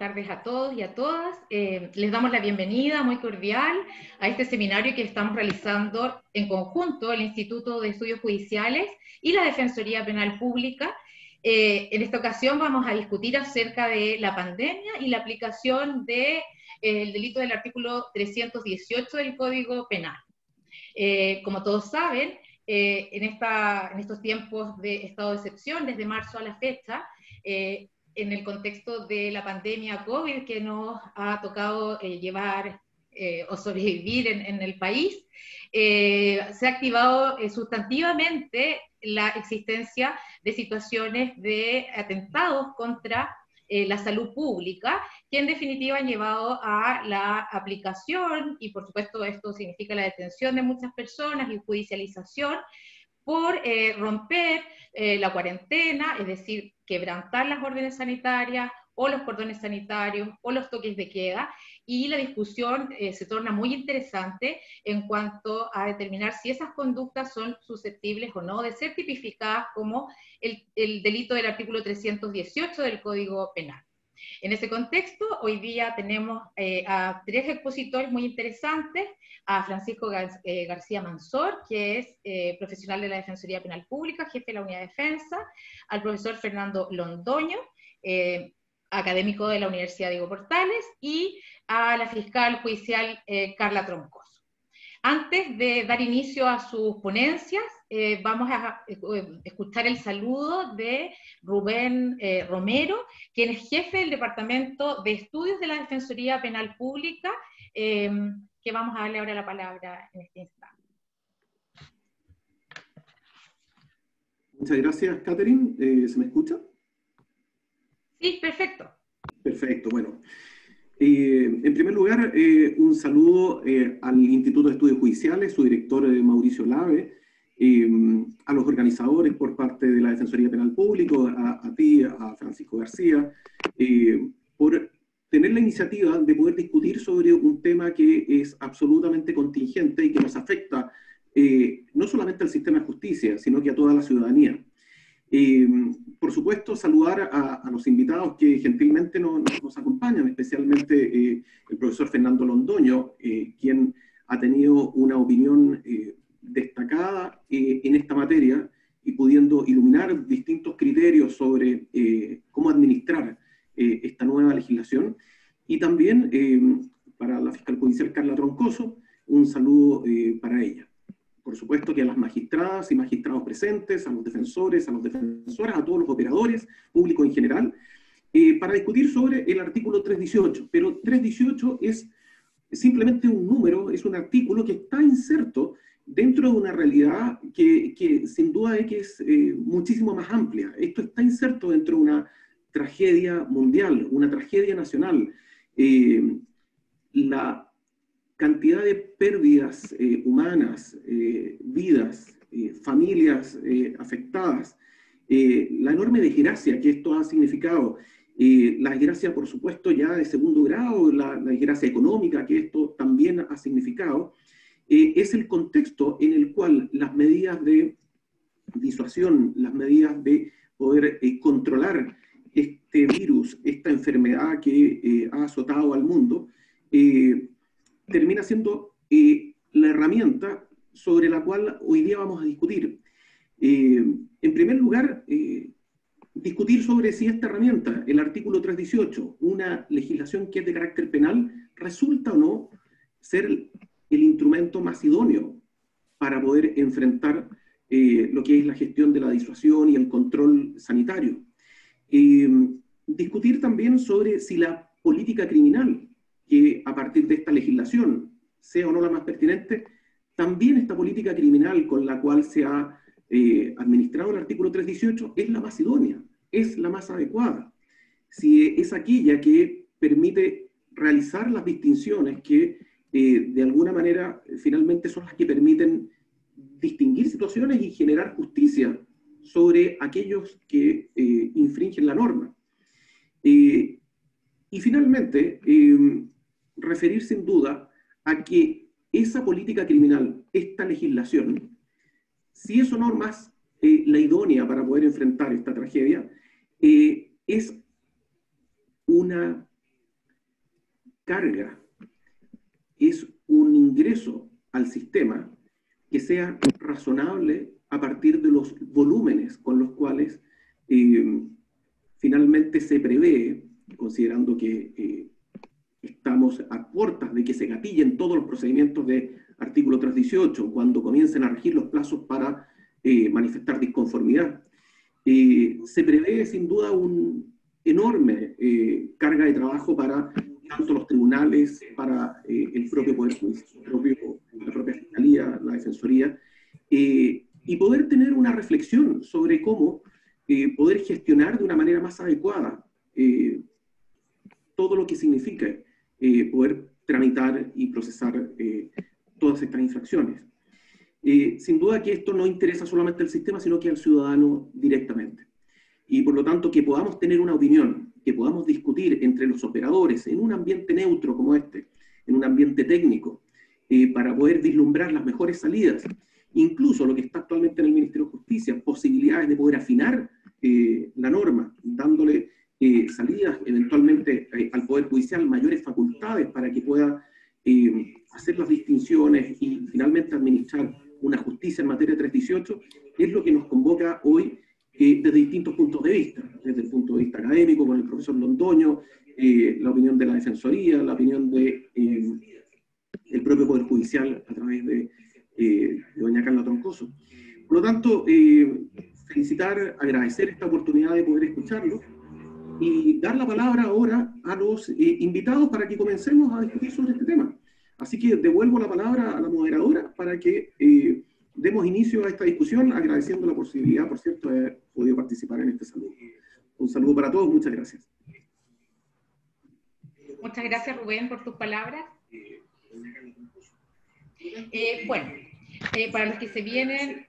tardes a todos y a todas. Les damos la bienvenida muy cordial a este seminario que estamos realizando en conjunto el Instituto de Estudios Judiciales y la Defensoría Penal Pública. En esta ocasión vamos a discutir acerca de la pandemia y la aplicación del delito del artículo 318 del Código Penal. Como todos saben, en estos tiempos de estado de excepción, desde marzo a la fecha, en el contexto de la pandemia COVID que nos ha tocado llevar o sobrevivir en el país, se ha activado sustantivamente la existencia de situaciones de atentados contra la salud pública, que en definitiva han llevado a la aplicación, y por supuesto esto significa la detención de muchas personas y judicialización, por romper la cuarentena, es decir, quebrantar las órdenes sanitarias o los cordones sanitarios o los toques de queda, y la discusión se torna muy interesante en cuanto a determinar si esas conductas son susceptibles o no de ser tipificadas como el delito del artículo 318 del Código Penal. En ese contexto, hoy día tenemos a tres expositores muy interesantes: a Francisco García Mansor, que es profesional de la Defensoría Penal Pública, jefe de la Unidad de Defensa; al profesor Fernando Londoño, académico de la Universidad Diego Portales; y a la fiscal judicial Carla Troncoso. Antes de dar inicio a sus ponencias, vamos a escuchar el saludo de Rubén Romero, quien es jefe del Departamento de Estudios de la Defensoría Penal Pública, que vamos a darle ahora la palabra en este instante. Muchas gracias, Catherine. ¿Se me escucha? Sí, perfecto. Perfecto, bueno. En primer lugar, un saludo al Instituto de Estudios Judiciales, su director Mauricio Lave, a los organizadores por parte de la Defensoría Penal Pública, a ti, a Francisco García, por tener la iniciativa de poder discutir sobre un tema que es absolutamente contingente y que nos afecta no solamente al sistema de justicia, sino que a toda la ciudadanía. Por supuesto, saludar a los invitados que gentilmente nos acompañan, especialmente el profesor Fernando Londoño, quien ha tenido una opinión destacada en esta materia y pudiendo iluminar distintos criterios sobre cómo administrar esta nueva legislación. Y también para la fiscal judicial Carla Troncoso, un saludo para ella. Por supuesto que a las magistradas y magistrados presentes, a los defensores, a las defensoras, a todos los operadores, público en general, para discutir sobre el artículo 318. Pero 318 es simplemente un número, es un artículo que está inserto dentro de una realidad que sin duda es muchísimo más amplia. Esto está inserto dentro de una tragedia mundial, una tragedia nacional. La cantidad de pérdidas humanas, vidas, familias afectadas, la enorme desgracia que esto ha significado, la desgracia, por supuesto, ya de segundo grado, la desgracia económica que esto también ha significado, es el contexto en el cual las medidas de disuasión, las medidas de poder controlar este virus, esta enfermedad que ha azotado al mundo, termina siendo la herramienta sobre la cual hoy día vamos a discutir. En primer lugar, discutir sobre si esta herramienta, el artículo 318, una legislación que es de carácter penal, resulta o no ser el instrumento más idóneo para poder enfrentar lo que es la gestión de la disuasión y el control sanitario. Discutir también sobre si la política criminal, que a partir de esta legislación sea o no la más pertinente, también esta política criminal con la cual se ha administrado el artículo 318 es la más idónea, es la más adecuada. Si es aquella que permite realizar las distinciones que de alguna manera finalmente son las que permiten distinguir situaciones y generar justicia sobre aquellos que infringen la norma. Y finalmente, referir sin duda a que esa política criminal, esta legislación, si es o no más la idónea para poder enfrentar esta tragedia, es una carga es un ingreso al sistema que sea razonable a partir de los volúmenes con los cuales finalmente se prevé, considerando que estamos a puertas de que se gatillen todos los procedimientos de artículo 318, cuando comiencen a regir los plazos para manifestar disconformidad. Se prevé sin duda un enorme carga de trabajo para tanto los tribunales, para el propio Poder Judicial, la propia Fiscalía, la Defensoría, y poder tener una reflexión sobre cómo poder gestionar de una manera más adecuada todo lo que significa poder tramitar y procesar todas estas infracciones. Sin duda que esto no interesa solamente al sistema, sino que al ciudadano directamente. Y por lo tanto que podamos tener una opinión, que podamos discutir entre los operadores en un ambiente neutro como este, en un ambiente técnico, para poder vislumbrar las mejores salidas, incluso lo que está actualmente en el Ministerio de Justicia, posibilidades de poder afinar la norma, dándole salidas eventualmente al Poder Judicial, mayores facultades para que pueda hacer las distinciones y finalmente administrar una justicia en materia de 318, es lo que nos convoca hoy desde distintos puntos de vista, desde el punto de vista académico, con el profesor Londoño, la opinión de la Defensoría, la opinión de el propio Poder Judicial a través de doña Carla Troncoso. Por lo tanto, felicitar, agradecer esta oportunidad de poder escucharlo y dar la palabra ahora a los invitados para que comencemos a discutir sobre este tema. Así que devuelvo la palabra a la moderadora para que demos inicio a esta discusión, agradeciendo la posibilidad, por cierto, de haber podido participar en este saludo. Un saludo para todos, muchas gracias. Muchas gracias, Rubén, por tus palabras. Para los que se vienen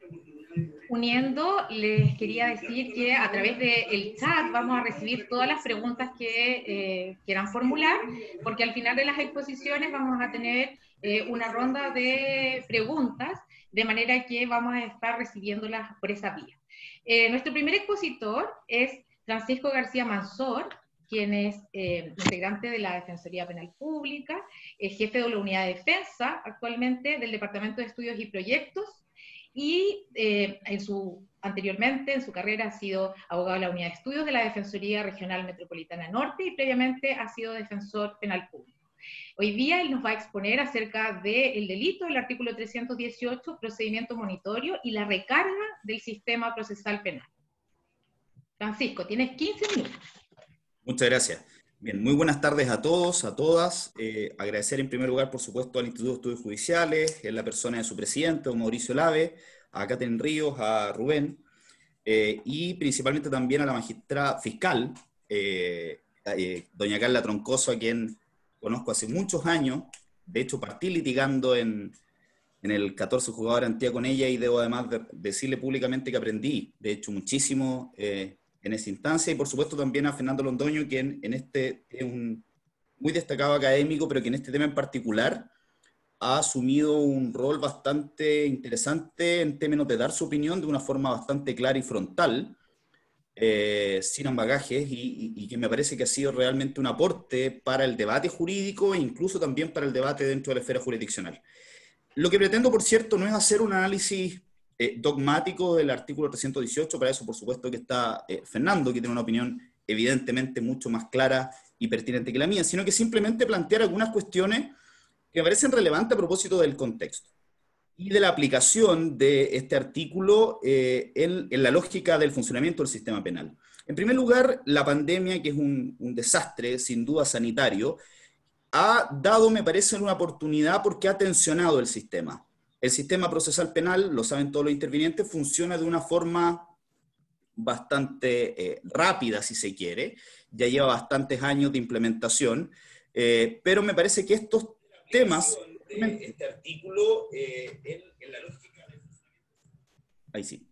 uniendo, les quería decir que a través del chat vamos a recibir todas las preguntas que quieran formular, porque al final de las exposiciones vamos a tener una ronda de preguntas, de manera que vamos a estar recibiéndolas por esa vía. Nuestro primer expositor es Francisco García Mansor, quien es integrante de la Defensoría Penal Pública, jefe de la Unidad de Defensa actualmente del Departamento de Estudios y Proyectos, y anteriormente en su carrera ha sido abogado de la Unidad de Estudios de la Defensoría Regional Metropolitana Norte y previamente ha sido defensor penal público. Hoy día él nos va a exponer acerca del delito del artículo 318, procedimiento monitorio y la recarga del sistema procesal penal. Francisco, tienes 15 minutos. Muchas gracias. Bien, muy buenas tardes a todos, a todas. Agradecer en primer lugar, por supuesto, al Instituto de Estudios Judiciales, en la persona de su presidente, don Mauricio Lave, a Catherine Ríos, a Rubén, y principalmente también a la magistrada fiscal, doña Carla Troncoso, a quien conozco hace muchos años. De hecho, partí litigando en el 14 Juzgado de Garantía con ella, y debo además decirle públicamente que aprendí, de hecho, muchísimo en esa instancia, y por supuesto también a Fernando Londoño, quien en este es un muy destacado académico, pero que en este tema en particular ha asumido un rol bastante interesante en términos de dar su opinión de una forma bastante clara y frontal, sin ambagajes, y que me parece que ha sido realmente un aporte para el debate jurídico e incluso también para el debate dentro de la esfera jurisdiccional. Lo que pretendo, por cierto, no es hacer un análisis dogmático del artículo 318, para eso por supuesto que está Fernando, que tiene una opinión evidentemente mucho más clara y pertinente que la mía, sino que simplemente plantear algunas cuestiones que me parecen relevantes a propósito del contexto y de la aplicación de este artículo en la lógica del funcionamiento del sistema penal. En primer lugar, la pandemia, que es un desastre sin duda sanitario, ha dado, me parece, una oportunidad porque ha tensionado el sistema. El sistema procesal penal, lo saben todos los intervinientes, funciona de una forma bastante rápida, si se quiere. Ya lleva bastantes años de implementación, pero me parece que estos temas... Este artículo en la lógica... Ahí sí.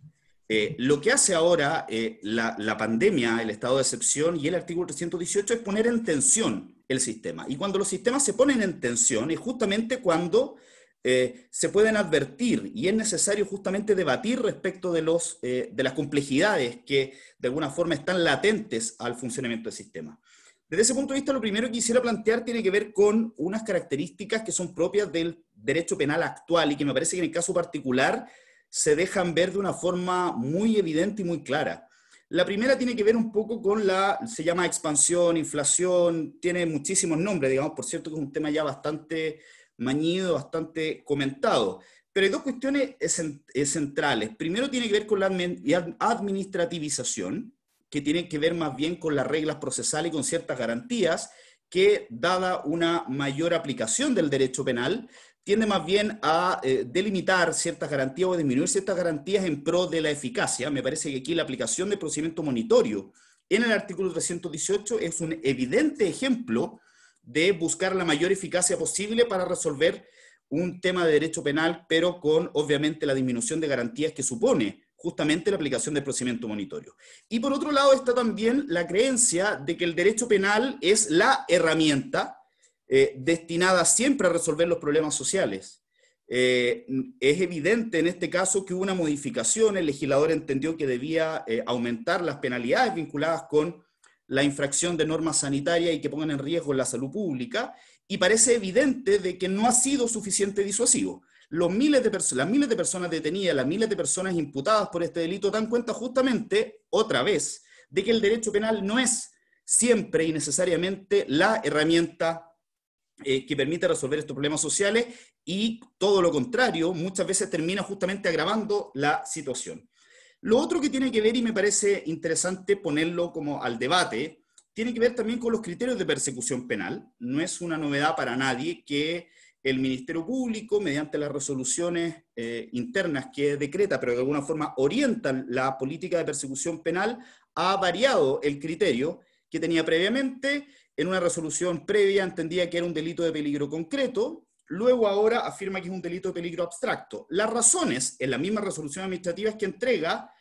Lo que hace ahora la pandemia, el estado de excepción y el artículo 318 es poner en tensión el sistema. Y cuando los sistemas se ponen en tensión es justamente cuando se pueden advertir y es necesario justamente debatir respecto de las complejidades que de alguna forma están latentes al funcionamiento del sistema. Desde ese punto de vista, lo primero que quisiera plantear tiene que ver con unas características que son propias del derecho penal actual y que me parece que en el caso particular se dejan ver de una forma muy evidente y muy clara. La primera tiene que ver un poco con se llama expansión, inflación, tiene muchísimos nombres, digamos, por cierto que es un tema ya bastante mañido, bastante comentado. Pero hay dos cuestiones centrales. Primero tiene que ver con la administrativización, que tienen que ver más bien con las reglas procesales y con ciertas garantías, que dada una mayor aplicación del derecho penal, tiende más bien a delimitar ciertas garantías o disminuir ciertas garantías en pro de la eficacia. Me parece que aquí la aplicación del procedimiento monitorio en el artículo 318 es un evidente ejemplo de buscar la mayor eficacia posible para resolver un tema de derecho penal, pero con, obviamente, la disminución de garantías que supone justamente la aplicación del procedimiento monitorio. Y por otro lado está también la creencia de que el derecho penal es la herramienta destinada siempre a resolver los problemas sociales. Es evidente en este caso que hubo una modificación, el legislador entendió que debía aumentar las penalidades vinculadas con la infracción de normas sanitarias y que pongan en riesgo la salud pública, y parece evidente de que no ha sido suficiente disuasivo. Las miles de personas detenidas, las miles de personas imputadas por este delito dan cuenta justamente, otra vez, de que el derecho penal no es siempre y necesariamente la herramienta que permite resolver estos problemas sociales, y todo lo contrario, muchas veces termina justamente agravando la situación. Lo otro que tiene que ver, y me parece interesante ponerlo como al debate, tiene que ver también con los criterios de persecución penal. No es una novedad para nadie que el Ministerio Público, mediante las resoluciones internas que decreta, pero de alguna forma orientan la política de persecución penal, ha variado el criterio que tenía previamente. En una resolución previa entendía que era un delito de peligro concreto, luego ahora afirma que es un delito de peligro abstracto. Las razones en la misma resolución administrativa que entrega,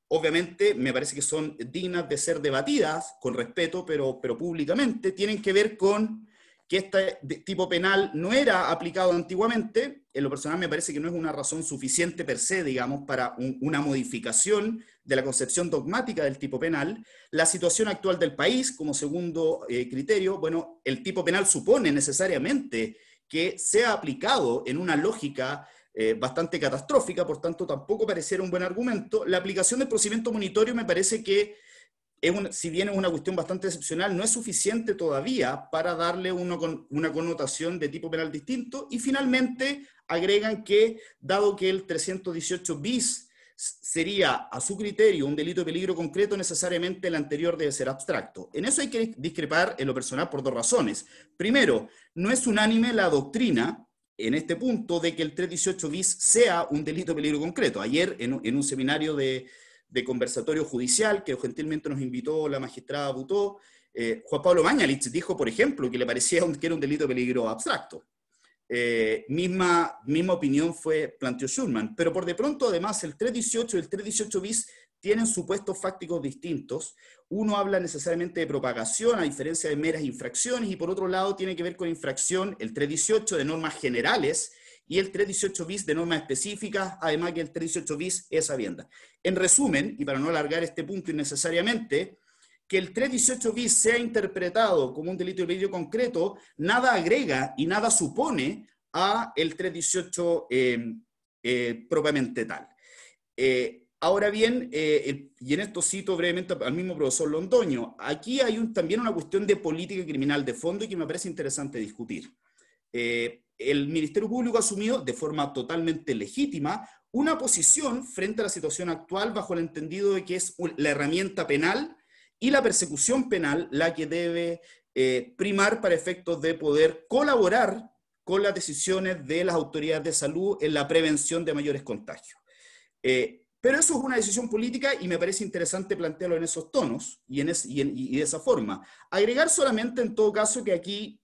obviamente me parece que son dignas de ser debatidas con respeto, pero públicamente, tienen que ver con que este tipo penal no era aplicado antiguamente. En lo personal me parece que no es una razón suficiente per se, digamos, para una modificación de la concepción dogmática del tipo penal. La situación actual del país, como segundo criterio, bueno, el tipo penal supone necesariamente que sea aplicado en una lógica bastante catastrófica, por tanto tampoco pareciera un buen argumento. La aplicación del procedimiento monitorio me parece que, si bien es una cuestión bastante excepcional, no es suficiente todavía para darle una connotación de tipo penal distinto. Y finalmente agregan que, dado que el 318 bis sería a su criterio un delito de peligro concreto, necesariamente el anterior debe ser abstracto. En eso hay que discrepar en lo personal por dos razones. Primero, no es unánime la doctrina en este punto de que el 318 bis sea un delito de peligro concreto. Ayer en un seminario de conversatorio judicial que gentilmente nos invitó la magistrada Butó, Juan Pablo Mañalich dijo, por ejemplo, que le parecía que era un delito de peligro abstracto. Misma opinión planteó Schurman, pero por de pronto además el 318 y el 318 bis tienen supuestos fácticos distintos. Uno habla necesariamente de propagación a diferencia de meras infracciones, y por otro lado tiene que ver con infracción el 318 de normas generales y el 318 bis de normas específicas, además que el 318 bis es habienda. En resumen, y para no alargar este punto innecesariamente, que el 318 bis sea interpretado como un delito de peligro concreto, nada agrega y nada supone a el 318 propiamente tal. Ahora bien, y en esto cito brevemente al mismo profesor Londoño, aquí hay también una cuestión de política criminal de fondo y que me parece interesante discutir. El Ministerio Público ha asumido de forma totalmente legítima una posición frente a la situación actual, bajo el entendido de que es la herramienta penal y la persecución penal la que debe primar para efectos de poder colaborar con las decisiones de las autoridades de salud en la prevención de mayores contagios. Pero eso es una decisión política y me parece interesante plantearlo en esos tonos y de esa forma. Agregar solamente en todo caso que aquí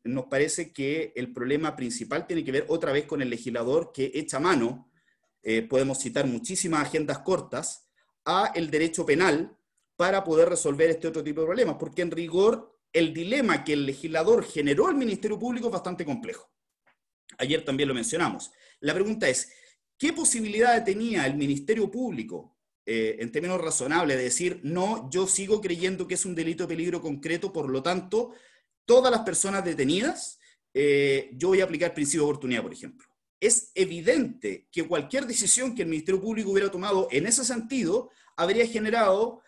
nos parece que el problema principal tiene que ver otra vez con el legislador que echa mano, podemos citar muchísimas agendas cortas, a el derecho penal para poder resolver este otro tipo de problemas, porque en rigor el dilema que el legislador generó al Ministerio Público es bastante complejo. Ayer también lo mencionamos. La pregunta es, ¿qué posibilidad tenía el Ministerio Público en términos razonables, de decir, no, yo sigo creyendo que es un delito de peligro concreto, por lo tanto, todas las personas detenidas, yo voy a aplicar el principio de oportunidad, por ejemplo. Es evidente que cualquier decisión que el Ministerio Público hubiera tomado en ese sentido habría generado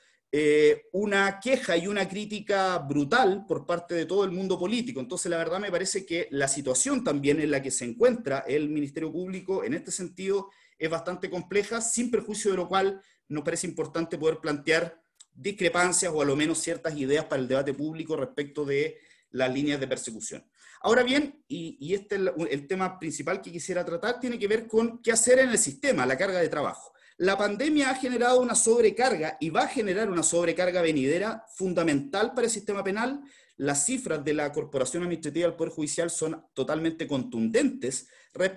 una queja y una crítica brutal por parte de todo el mundo político. Entonces, la verdad me parece que la situación también en la que se encuentra el Ministerio Público en este sentido es bastante compleja, sin perjuicio de lo cual nos parece importante poder plantear discrepancias o a lo menos ciertas ideas para el debate público respecto de las líneas de persecución. Ahora bien, y este es el tema principal que quisiera tratar, tiene que ver con qué hacer en el sistema, la carga de trabajo. La pandemia ha generado una sobrecarga y va a generar una sobrecarga venidera fundamental para el sistema penal. Las cifras de la Corporación Administrativa del Poder Judicial son totalmente contundentes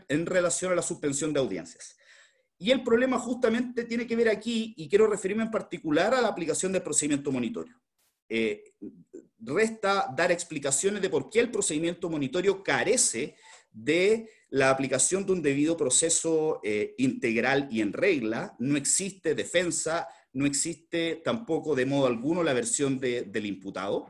en relación a la suspensión de audiencias. Y el problema justamente tiene que ver aquí, y quiero referirme en particular a la aplicación del procedimiento monitorio. Resta dar explicaciones de por qué el procedimiento monitorio carece de la aplicación de un debido proceso integral y en regla. No existe defensa, no existe tampoco de modo alguno la versión del imputado.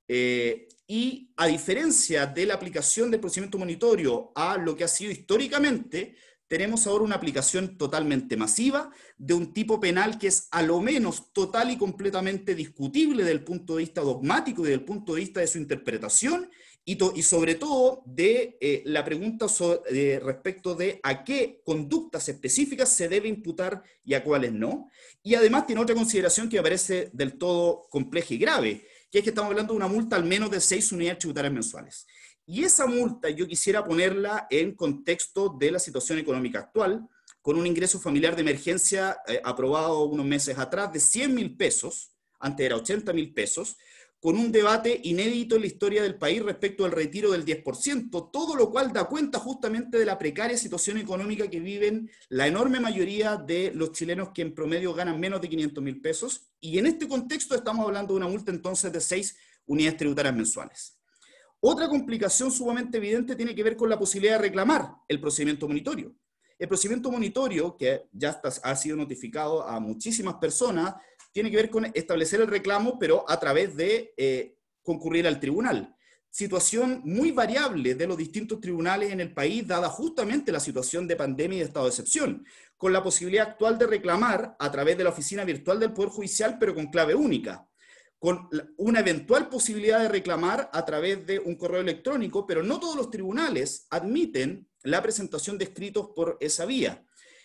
Y a diferencia de la aplicación del procedimiento monitorio a lo que ha sido históricamente, tenemos ahora una aplicación totalmente masiva de un tipo penal que es a lo menos total y completamente discutible desde el punto de vista dogmático y desde el punto de vista de su interpretación y sobre todo de la pregunta respecto de a qué conductas específicas se debe imputar y a cuáles no. Y además tiene otra consideración que me parece del todo compleja y grave, que es que estamos hablando de una multa al menos de 6 unidades tributarias mensuales. Y esa multa yo quisiera ponerla en contexto de la situación económica actual, con un ingreso familiar de emergencia aprobado unos meses atrás de 100.000 pesos, antes era 80.000 pesos, con un debate inédito en la historia del país respecto al retiro del 10%, todo lo cual da cuenta justamente de la precaria situación económica que viven la enorme mayoría de los chilenos que en promedio ganan menos de 500.000 pesos, y en este contexto estamos hablando de una multa entonces de 6 unidades tributarias mensuales. Otra complicación sumamente evidente tiene que ver con la posibilidad de reclamar el procedimiento monitorio. El procedimiento monitorio, que ya ha sido notificado a muchísimas personas, tiene que ver con establecer el reclamo, pero a través de concurrir al tribunal. Situación muy variable de los distintos tribunales en el país, dada justamente la situación de pandemia y de estado de excepción, con la posibilidad actual de reclamar a través de la oficina virtual del Poder Judicial, pero con clave única, con una eventual posibilidad de reclamar a través de un correo electrónico, pero no todos los tribunales admiten la presentación de escritos por esa vía.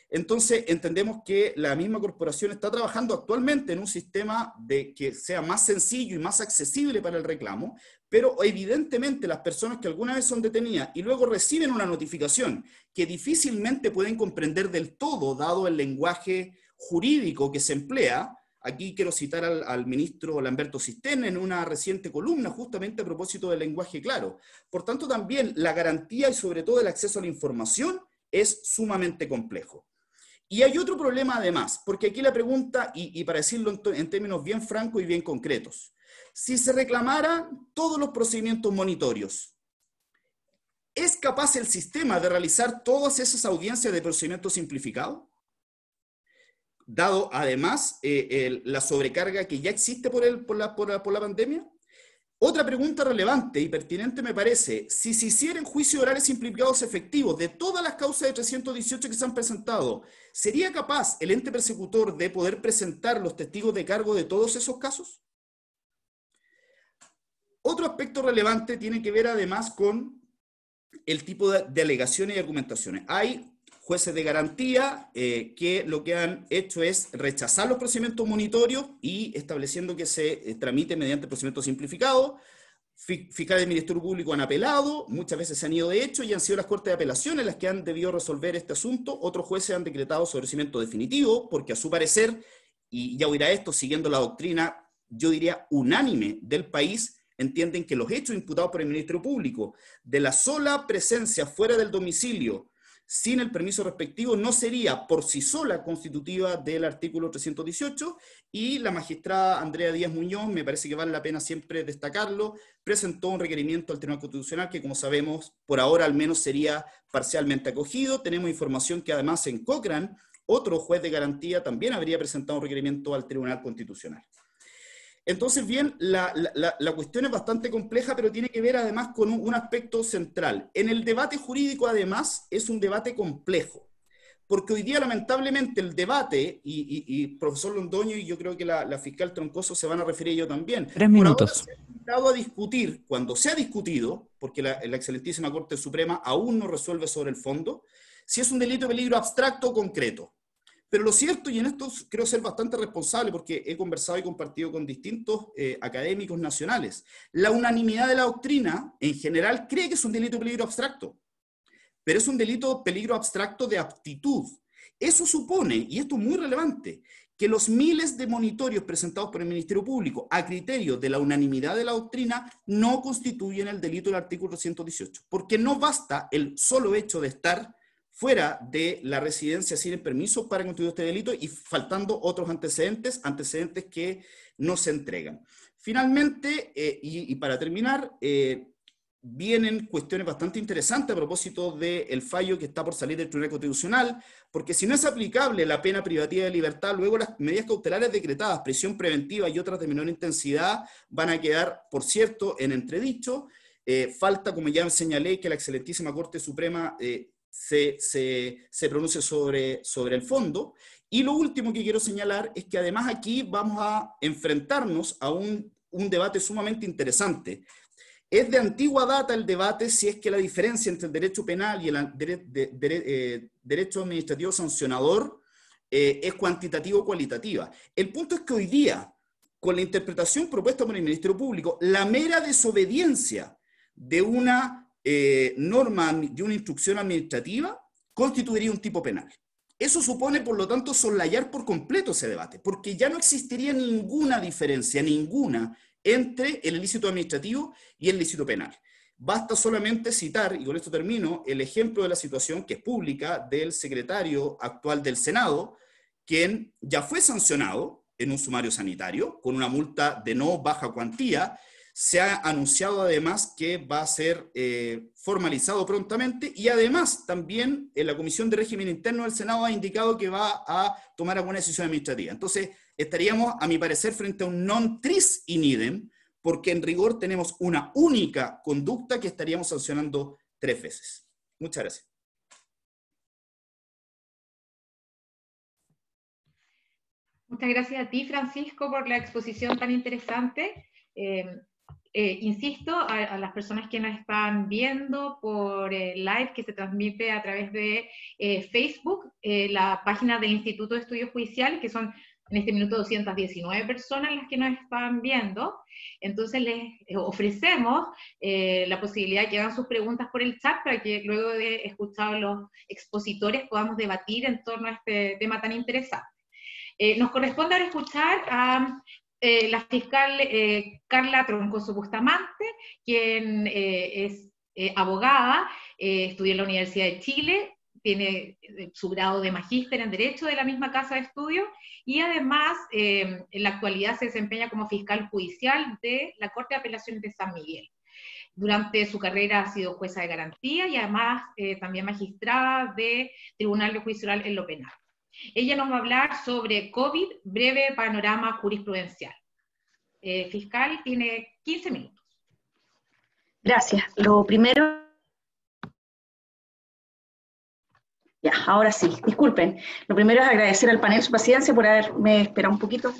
Entonces, entendemos que la misma corporación está trabajando actualmente en un sistema que sea más sencillo y más accesible para el reclamo, pero evidentemente las personas que alguna vez son detenidas y luego reciben una notificación que difícilmente pueden comprender del todo, dado el lenguaje jurídico que se emplea. Aquí quiero citar al ministro Lamberto Cisterna en una reciente columna, justamente a propósito del lenguaje claro. Por tanto, también la garantía y sobre todo el acceso a la información es sumamente complejo. Y hay otro problema además, porque aquí la pregunta, y para decirlo en términos bien francos y bien concretos, si se reclamaran todos los procedimientos monitorios, ¿es capaz el sistema de realizar todas esas audiencias de procedimiento simplificado? Dado además la sobrecarga que ya existe por la pandemia. Otra pregunta relevante y pertinente me parece, si se hicieran juicios orales simplificados efectivos de todas las causas de 318 que se han presentado, ¿sería capaz el ente persecutor de poder presentar los testigos de cargo de todos esos casos? Otro aspecto relevante tiene que ver además con el tipo de alegaciones y argumentaciones. Hay jueces de garantía que lo que han hecho es rechazar los procedimientos monitorios y estableciendo que se tramite mediante procedimiento simplificado. Fiscales del Ministerio Público han apelado, muchas veces se han ido de hecho y han sido las Cortes de Apelaciones las que han debido resolver este asunto. Otros jueces han decretado sobreseimiento definitivo porque a su parecer, y ya oirá esto siguiendo la doctrina, yo diría unánime del país, entienden que los hechos imputados por el Ministerio Público de la sola presencia fuera del domicilio sin el permiso respectivo no sería por sí sola constitutiva del artículo 318, y la magistrada Andrea Díaz Muñoz, me parece que vale la pena siempre destacarlo, presentó un requerimiento al Tribunal Constitucional que, como sabemos, por ahora al menos sería parcialmente acogido. Tenemos información que además en Cochrane otro juez de garantía también habría presentado un requerimiento al Tribunal Constitucional. Entonces, bien, la cuestión es bastante compleja, pero tiene que ver además con un aspecto central. En el debate jurídico, además, es un debate complejo, porque hoy día, lamentablemente, el debate, y profesor Londoño, y yo creo que la fiscal Troncoso se van a referir a ello también, 3 minutos. por ahora se ha invitado a discutir, cuando se ha discutido, porque la excelentísima Corte Suprema aún no resuelve sobre el fondo, si es un delito de peligro abstracto o concreto. Pero lo cierto, y en esto creo ser bastante responsable, porque he conversado y compartido con distintos académicos nacionales, la unanimidad de la doctrina, en general, cree que es un delito de peligro abstracto, pero es un delito de peligro abstracto de aptitud. Eso supone, y esto es muy relevante, que los miles de monitorios presentados por el Ministerio Público a criterio de la unanimidad de la doctrina no constituyen el delito del artículo 218, porque no basta el solo hecho de estar fuera de la residencia sin el permiso para constituir este delito y faltando otros antecedentes que no se entregan. Finalmente, y para terminar, vienen cuestiones bastante interesantes a propósito del fallo que está por salir del Tribunal Constitucional, porque si no es aplicable la pena privativa de libertad, luego las medidas cautelares decretadas, prisión preventiva y otras de menor intensidad, van a quedar, por cierto, en entredicho. Falta, como ya señalé, que la excelentísima Corte Suprema se pronuncie sobre el fondo. Y lo último que quiero señalar es que además aquí vamos a enfrentarnos a un debate sumamente interesante. Es de antigua data el debate si es que la diferencia entre el derecho penal y el derecho administrativo sancionador es cuantitativa o cualitativa. El punto es que hoy día, con la interpretación propuesta por el Ministerio Público, la mera desobediencia de una norma, de una instrucción administrativa, constituiría un tipo penal. Eso supone, por lo tanto, soslayar por completo ese debate, porque ya no existiría ninguna diferencia, ninguna, entre el ilícito administrativo y el ilícito penal. Basta solamente citar, y con esto termino, el ejemplo de la situación que es pública del secretario actual del Senado, quien ya fue sancionado en un sumario sanitario con una multa de no baja cuantía. Se ha anunciado además que va a ser formalizado prontamente y además también en la Comisión de Régimen Interno del Senado ha indicado que va a tomar alguna decisión administrativa. Entonces estaríamos, a mi parecer, frente a un non tris in idem, porque en rigor tenemos una única conducta que estaríamos sancionando 3 veces. Muchas gracias. Muchas gracias a ti, Francisco, por la exposición tan interesante. Insisto a las personas que nos están viendo por live que se transmite a través de Facebook, la página del Instituto de Estudios Judiciales, que son en este minuto 219 personas las que nos están viendo. Entonces les ofrecemos la posibilidad de que hagan sus preguntas por el chat para que luego de escuchar a los expositores podamos debatir en torno a este tema tan interesante. Nos corresponde ahora escuchar a la fiscal Carla Troncoso Bustamante, quien es abogada, estudió en la Universidad de Chile, tiene su grado de magíster en Derecho de la misma casa de estudio, y además en la actualidad se desempeña como fiscal judicial de la Corte de Apelaciones de San Miguel. Durante su carrera ha sido jueza de garantía y además también magistrada de Tribunal de Juicio Oral en lo penal. Ella nos va a hablar sobre COVID, breve panorama jurisprudencial. Fiscal, tiene 15 minutos. Gracias. Lo primero... Ya, ahora sí, disculpen. Lo primero es agradecer al panel su paciencia por haberme esperado un poquito.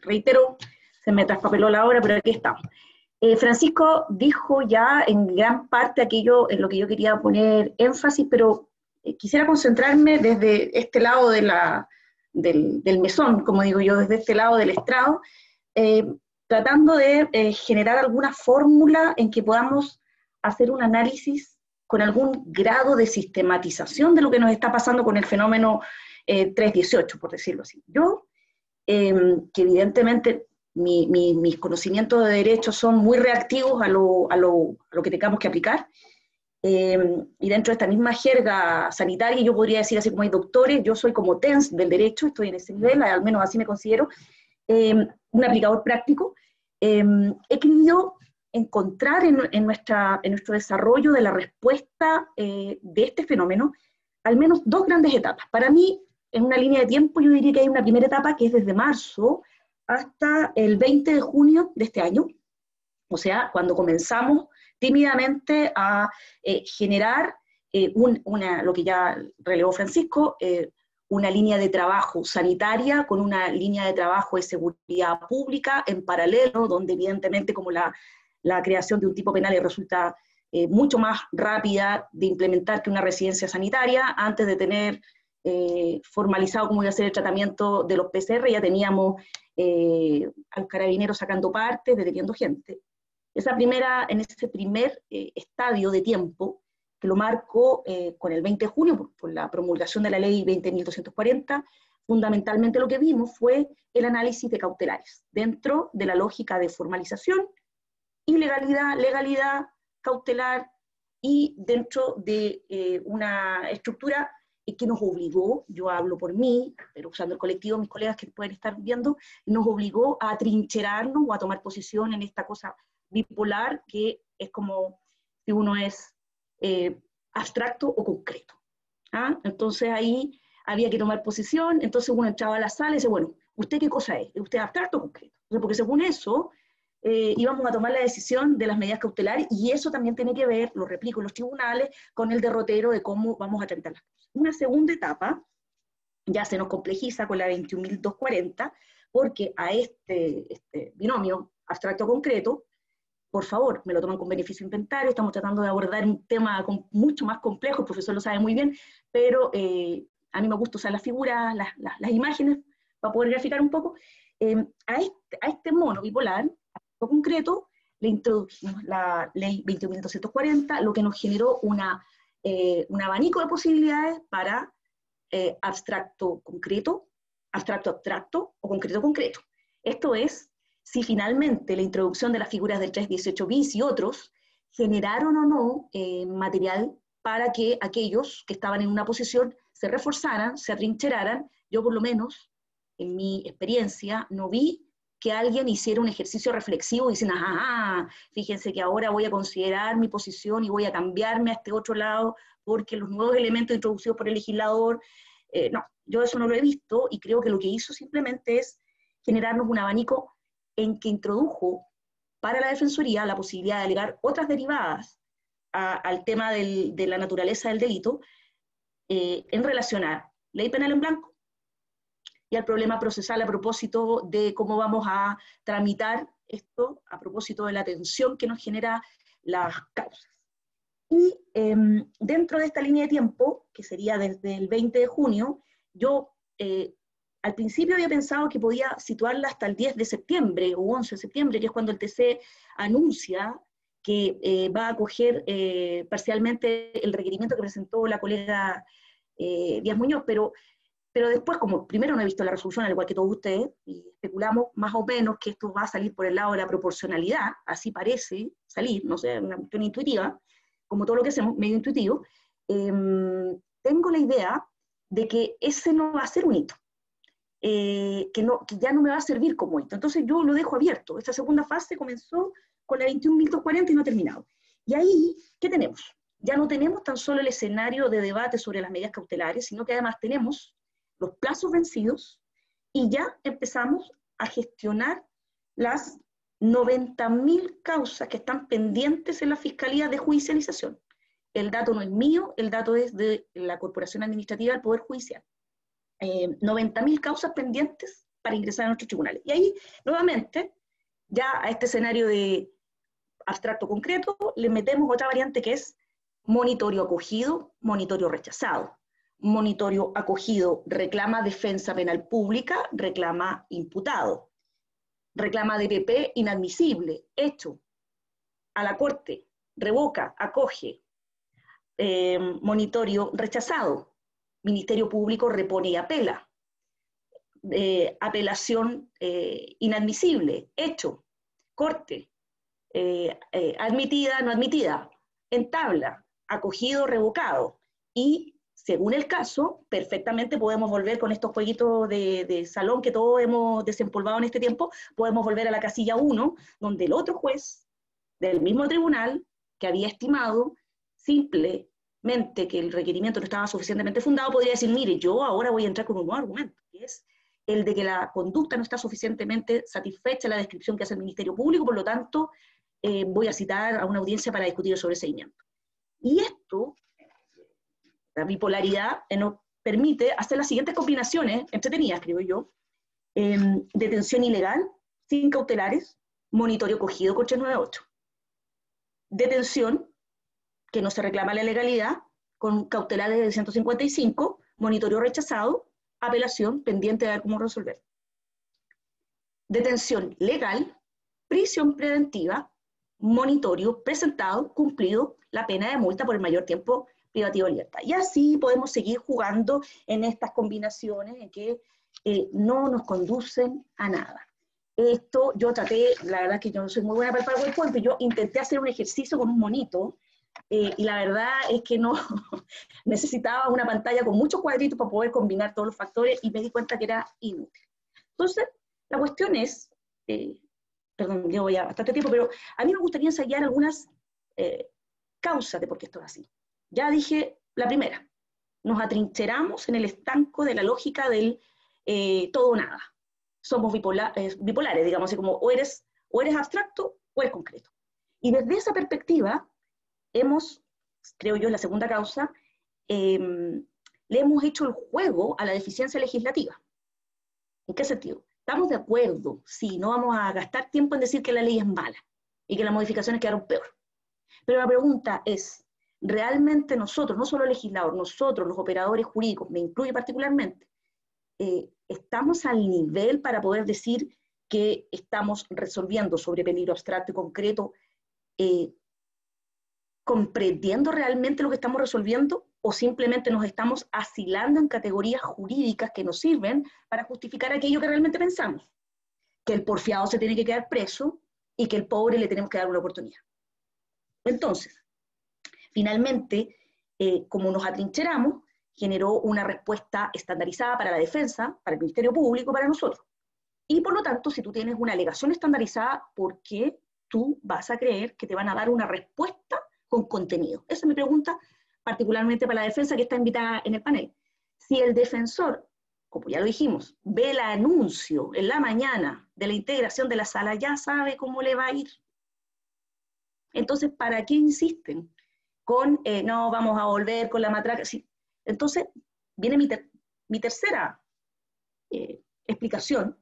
Reitero, se me traspapeló la hora, pero aquí estamos. Francisco dijo ya en gran parte aquello en lo que yo quería poner énfasis, pero quisiera concentrarme desde este lado del mesón, como digo yo, desde este lado del estrado, tratando de generar alguna fórmula en que podamos hacer un análisis con algún grado de sistematización de lo que nos está pasando con el fenómeno 318, por decirlo así. Yo, que evidentemente mis conocimientos de derecho son muy reactivos a lo que tengamos que aplicar, y dentro de esta misma jerga sanitaria, yo podría decir así como hay doctores, yo soy como TENS del derecho, estoy en ese nivel, al menos así me considero, un aplicador práctico. He querido encontrar en nuestro desarrollo de la respuesta de este fenómeno al menos 2 grandes etapas. Para mí, en una línea de tiempo, yo diría que hay una primera etapa que es desde marzo hasta el 20 de junio de este año, o sea, cuando comenzamos tímidamente a generar lo que ya relevó Francisco, una línea de trabajo sanitaria con una línea de trabajo de seguridad pública en paralelo, donde evidentemente como la creación de un tipo penal resulta mucho más rápida de implementar que una residencia sanitaria. Antes de tener formalizado cómo iba a ser el tratamiento de los PCR, ya teníamos al carabinero sacando partes, deteniendo gente. En ese primer estadio de tiempo, que lo marco con el 20 de junio, por la promulgación de la ley 20.240, fundamentalmente lo que vimos fue el análisis de cautelares, dentro de la lógica de formalización, ilegalidad, legalidad, cautelar, y dentro de una estructura que nos obligó, yo hablo por mí, pero usando el colectivo, mis colegas que pueden estar viendo, nos obligó a atrincherarnos o a tomar posición en esta cosa bipolar, que es como si uno es abstracto o concreto. ¿Ah? Entonces ahí había que tomar posición, entonces uno entraba a la sala y dice, bueno, ¿usted qué cosa es? ¿Usted es abstracto o concreto? Entonces, porque según eso, íbamos a tomar la decisión de las medidas cautelares, y eso también tiene que ver, lo replico en los tribunales, con el derrotero de cómo vamos a tramitar las cosas. Una segunda etapa ya se nos complejiza con la 21.240, porque a este binomio abstracto-concreto, por favor, me lo toman con beneficio inventario, estamos tratando de abordar un tema mucho más complejo, el profesor lo sabe muy bien, pero a mí me gusta usar las figuras, las imágenes, para poder graficar un poco. A este mono bipolar, concreto, le introdujimos la ley 20.240, lo que nos generó un abanico de posibilidades para abstracto-concreto, abstracto-abstracto o concreto-concreto. Esto es, si finalmente la introducción de las figuras del 318 bis y otros generaron o no material para que aquellos que estaban en una posición se reforzaran, se atrincheraran. Yo por lo menos, en mi experiencia, no vi que alguien hiciera un ejercicio reflexivo diciendo, fíjense que ahora voy a considerar mi posición y voy a cambiarme a este otro lado porque los nuevos elementos introducidos por el legislador, no, yo eso no lo he visto, y creo que lo que hizo simplemente es generarnos un abanico en que introdujo para la Defensoría la posibilidad de alegar otras derivadas al tema de la naturaleza del delito en relación a ley penal en blanco y al problema procesal a propósito de cómo vamos a tramitar esto, a propósito de la tensión que nos genera las causas. Y dentro de esta línea de tiempo, que sería desde el 20 de junio, yo al principio había pensado que podía situarla hasta el 10 de septiembre o 11 de septiembre, que es cuando el TC anuncia que va a acoger parcialmente el requerimiento que presentó la colega Díaz Muñoz, pero después, como primero no he visto la resolución, al igual que todos ustedes, y especulamos más o menos que esto va a salir por el lado de la proporcionalidad, así parece salir, no sé, una cuestión intuitiva, como todo lo que hacemos, medio intuitivo, tengo la idea de que ese no va a ser un hito, que ya no me va a servir como hito. Entonces yo lo dejo abierto. Esta segunda fase comenzó con la 21.240 y no ha terminado. Y ahí, ¿qué tenemos? Ya no tenemos tan solo el escenario de debate sobre las medidas cautelares, sino que además tenemos los plazos vencidos y ya empezamos a gestionar las 90.000 causas que están pendientes en la Fiscalía de judicialización. El dato no es mío, el dato es de la Corporación Administrativa del Poder Judicial. 90.000 causas pendientes para ingresar a nuestros tribunales. Y ahí, nuevamente, ya a este escenario de abstracto concreto, le metemos otra variante que es monitorio acogido, monitorio rechazado. Monitorio acogido reclama defensa penal pública, reclama imputado. Reclama DPP inadmisible, hecho. A la Corte, revoca, acoge. Monitorio rechazado. Ministerio Público repone y apela. Apelación inadmisible, hecho. Corte, admitida, no admitida. En tabla, acogido, revocado. Y según el caso, perfectamente podemos volver con estos jueguitos de salón que todos hemos desempolvado en este tiempo, podemos volver a la casilla 1, donde el otro juez del mismo tribunal que había estimado simple que el requerimiento no estaba suficientemente fundado, podría decir, mire, yo ahora voy a entrar con un nuevo argumento, que es el de que la conducta no está suficientemente satisfecha en la descripción que hace el Ministerio Público, por lo tanto, voy a citar a una audiencia para discutir el sobreseimiento. Y esto, la bipolaridad, nos permite hacer las siguientes combinaciones, entretenidas, creo yo: detención ilegal, sin cautelares, monitoreo cogido con 398. Detención, que no se reclama la legalidad, con cautelares de 155, monitoreo rechazado, apelación pendiente de ver cómo resolver. Detención legal, prisión preventiva, monitoreo presentado, cumplido la pena de multa por el mayor tiempo privativo de libertad. Y así podemos seguir jugando en estas combinaciones en que no nos conducen a nada. Esto yo traté, la verdad que yo no soy muy buena para el PowerPoint, pero yo intenté hacer un ejercicio con un monito, y la verdad es que no necesitaba una pantalla con muchos cuadritos para poder combinar todos los factores, y me di cuenta que era inútil. Entonces, la cuestión es, perdón, llevo ya bastante tiempo, pero a mí me gustaría ensayar algunas causas de por qué esto es así. Ya dije la primera: nos atrincheramos en el estanco de la lógica del todo o nada. Somos bipolares, digamos, así como o eres abstracto o eres concreto. Y desde esa perspectiva, creo yo, en la segunda causa, le hemos hecho el juego a la deficiencia legislativa. ¿En qué sentido? Estamos de acuerdo, sí, no vamos a gastar tiempo en decir que la ley es mala y que las modificaciones quedaron peor. Pero la pregunta es, ¿realmente nosotros, no solo el legislador, nosotros, los operadores jurídicos, me incluye particularmente, estamos al nivel para poder decir que estamos resolviendo sobre peligro abstracto y concreto, comprendiendo realmente lo que estamos resolviendo, o simplemente nos estamos asilando en categorías jurídicas que nos sirven para justificar aquello que realmente pensamos? Que el porfiado se tiene que quedar preso y que el pobre le tenemos que dar una oportunidad. Entonces, finalmente, como nos atrincheramos, generó una respuesta estandarizada para la defensa, para el Ministerio Público, para nosotros. Y por lo tanto, si tú tienes una alegación estandarizada, ¿por qué tú vas a creer que te van a dar una respuesta con contenido? Esa es mi pregunta, particularmente para la defensa, que está invitada en el panel. Si el defensor, como ya lo dijimos, ve el anuncio en la mañana de la integración de la sala, ya sabe cómo le va a ir. Entonces, ¿para qué insisten con, no, vamos a volver con la matraca? Sí. Entonces, viene mi tercera explicación.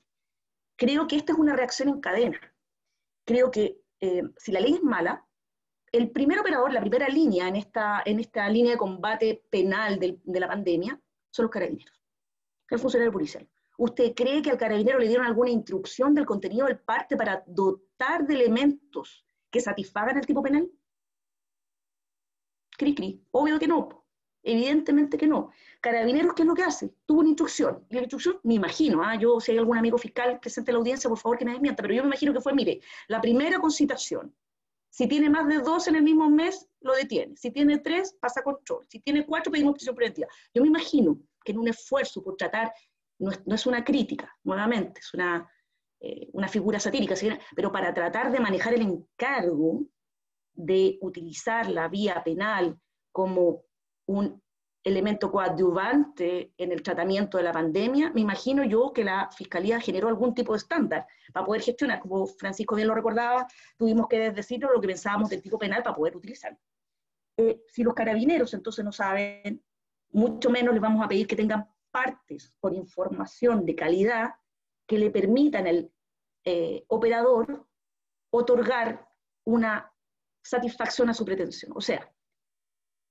Creo que esta es una reacción en cadena. Creo que si la ley es mala, el primer operador, la primera línea en esta línea de combate penal de la pandemia, son los carabineros, el funcionario policial. ¿Usted cree que al carabinero le dieron alguna instrucción del contenido del parte para dotar de elementos que satisfagan el tipo penal? Cri, cri. Obvio que no. Evidentemente que no. Carabineros, ¿qué es lo que hace? Tuvo una instrucción. Y la instrucción, me imagino, yo, si hay algún amigo fiscal presente en la audiencia, por favor que me desmienta, pero yo me imagino que fue, mire, la primera concitación. Si tiene más de 2 en el mismo mes, lo detiene. Si tiene 3, pasa control. Si tiene 4, pedimos prisión preventiva. Yo me imagino que en un esfuerzo por tratar, no es una crítica, nuevamente, es una figura satírica, pero para tratar de manejar el encargo de utilizar la vía penal como un elemento coadyuvante en el tratamiento de la pandemia, me imagino yo que la Fiscalía generó algún tipo de estándar para poder gestionar. Como Francisco bien lo recordaba, tuvimos que decirlo lo que pensábamos del tipo penal para poder utilizarlo. Si los carabineros entonces no saben, mucho menos les vamos a pedir que tengan partes con información de calidad que le permitan al operador otorgar una satisfacción a su pretensión. O sea,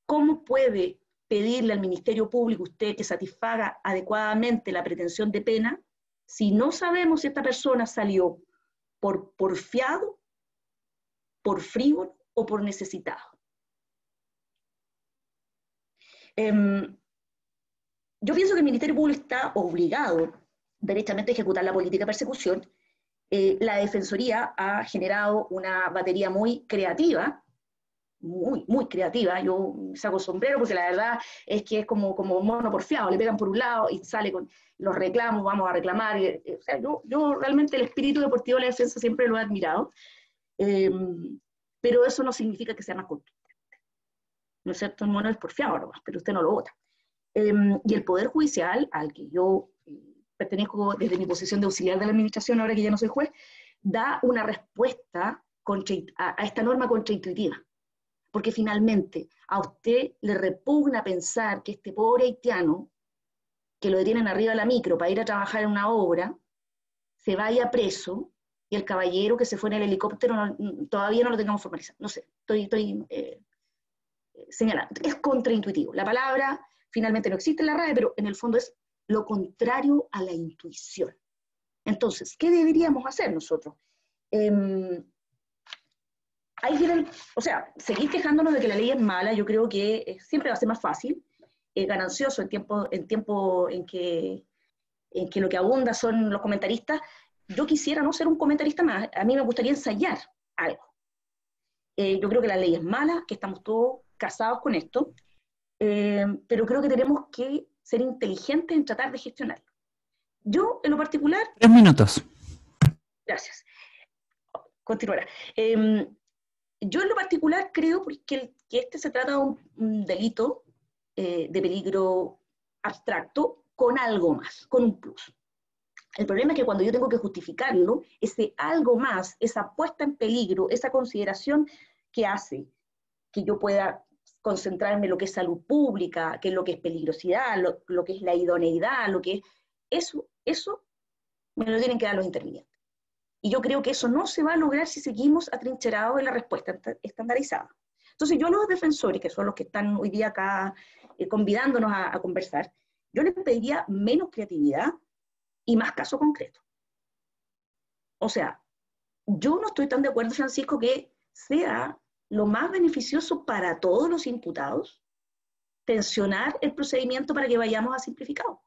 ¿cómo puede pedirle al Ministerio Público usted que satisfaga adecuadamente la pretensión de pena si no sabemos si esta persona salió por porfiado, por frívolo o por necesitado? Yo pienso que el Ministerio Público está obligado derechamente a ejecutar la política de persecución. La Defensoría ha generado una batería muy creativa, muy creativa. Yo saco el sombrero porque la verdad es que es como mono porfiado, le pegan por un lado y sale con los reclamos, vamos a reclamar. O sea, yo realmente el espíritu deportivo de la defensa siempre lo he admirado, pero eso no significa que sea más contundente. ¿no es cierto? No es porfiado nomás, pero usted no lo vota. Y el Poder Judicial, al que yo pertenezco desde mi posición de auxiliar de la administración, ahora que ya no soy juez, da una respuesta a esta norma contraintuitiva. Porque finalmente a usted le repugna pensar que este pobre haitiano, que lo detienen arriba de la micro para ir a trabajar en una obra, se vaya preso, y el caballero que se fue en el helicóptero todavía no lo tengamos formalizado. No sé, estoy señalando. Es contraintuitivo. La palabra finalmente no existe en la RAE, pero en el fondo es lo contrario a la intuición. Entonces, ¿qué deberíamos hacer nosotros? Ahí vienen, o sea, seguir quejándonos de que la ley es mala, yo creo que siempre va a ser más fácil, ganancioso en tiempo en que lo que abunda son los comentaristas. Yo quisiera no ser un comentarista más, a mí me gustaría ensayar algo. Yo creo que la ley es mala, que estamos todos casados con esto, pero creo que tenemos que ser inteligentes en tratar de gestionarlo. Yo, en lo particular... 3 minutos. Gracias. Continuará. Yo, en lo particular, creo que este se trata de un delito de peligro abstracto con algo más, con un plus. El problema es que cuando yo tengo que justificarlo, ese algo más, esa puesta en peligro, esa consideración que hace que yo pueda concentrarme en lo que es salud pública, que es lo que es peligrosidad, lo que es la idoneidad, lo que es... Eso me lo tienen que dar los intervinientes. Y yo creo que eso no se va a lograr si seguimos atrincherados en la respuesta estandarizada. Entonces yo a los defensores, que son los que están hoy día acá convidándonos a conversar, yo les pediría menos creatividad y más caso concreto. O sea, yo no estoy tan de acuerdo, Francisco, que sea lo más beneficioso para todos los imputados tensionar el procedimiento para que vayamos a simplificado.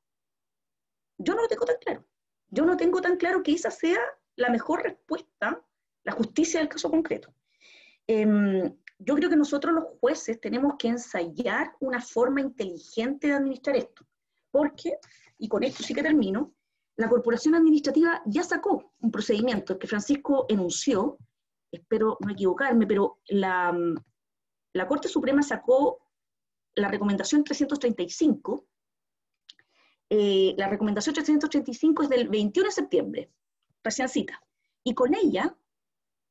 Yo no lo tengo tan claro. Yo no tengo tan claro que esa sea la mejor respuesta, la justicia del caso concreto. Yo creo que nosotros los jueces tenemos que ensayar una forma inteligente de administrar esto, porque, y con esto sí que termino, la Corporación Administrativa ya sacó un procedimiento que Francisco enunció, espero no equivocarme, pero la Corte Suprema sacó la recomendación 335. La recomendación 335 es del 21 de septiembre, recién cita, y con ella,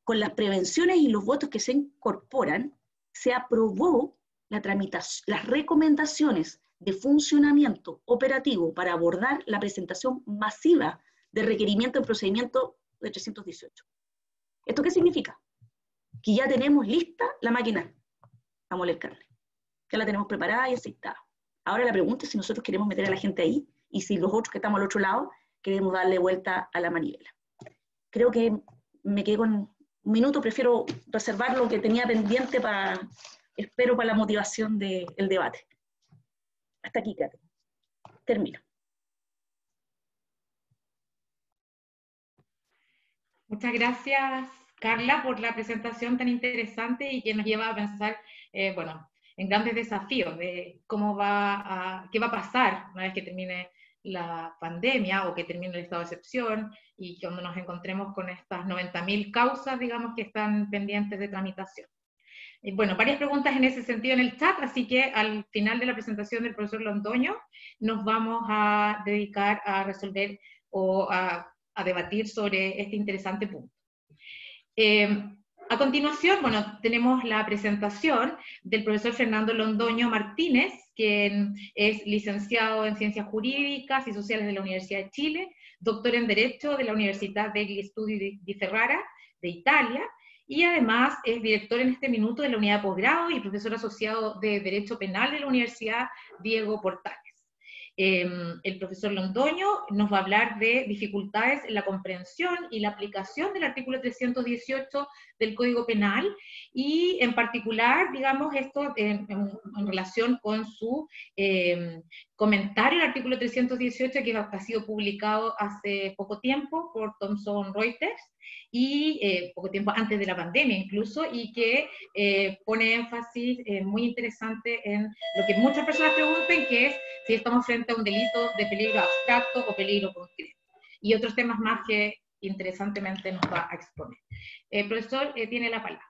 con las prevenciones y los votos que se incorporan, se aprobó las recomendaciones de funcionamiento operativo para abordar la presentación masiva de requerimiento en procedimiento de 318. ¿Esto qué significa? Que ya tenemos lista la máquina a moler carne, ya la tenemos preparada y aceitada. Ahora la pregunta es si nosotros queremos meter a la gente ahí y si los otros que estamos al otro lado queremos darle vuelta a la manivela. Creo que me quedé con un minuto, prefiero reservar lo que tenía pendiente espero para la motivación del debate. Hasta aquí, Kate. Termino. Muchas gracias, Carla, por la presentación tan interesante y que nos lleva a pensar, bueno, en grandes desafíos de qué va a pasar una vez que termine la pandemia o que termine el estado de excepción y cuando nos encontremos con estas 90.000 causas, digamos, que están pendientes de tramitación. Bueno, varias preguntas en ese sentido en el chat, así que al final de la presentación del profesor Londoño nos vamos a dedicar a resolver o a debatir sobre este interesante punto. A continuación, bueno, tenemos la presentación del profesor Fernando Londoño Martínez, quien es licenciado en Ciencias Jurídicas y Sociales de la Universidad de Chile, doctor en Derecho de la Universidad degli Studi di Ferrara de Italia, y además es director en este minuto de la unidad de posgrado y profesor asociado de Derecho Penal de la Universidad Diego Portales. El profesor Londoño nos va a hablar de dificultades en la comprensión y la aplicación del artículo 318 del Código Penal y en particular, digamos, esto en relación con su comentario al artículo 318 que ha sido publicado hace poco tiempo por Thomson Reuters y poco tiempo antes de la pandemia incluso, y que pone énfasis muy interesante en lo que muchas personas preguntan, que es si estamos frente a un delito de peligro abstracto o peligro concreto, y otros temas más que interesantemente nos va a exponer. Profesor, tiene la palabra.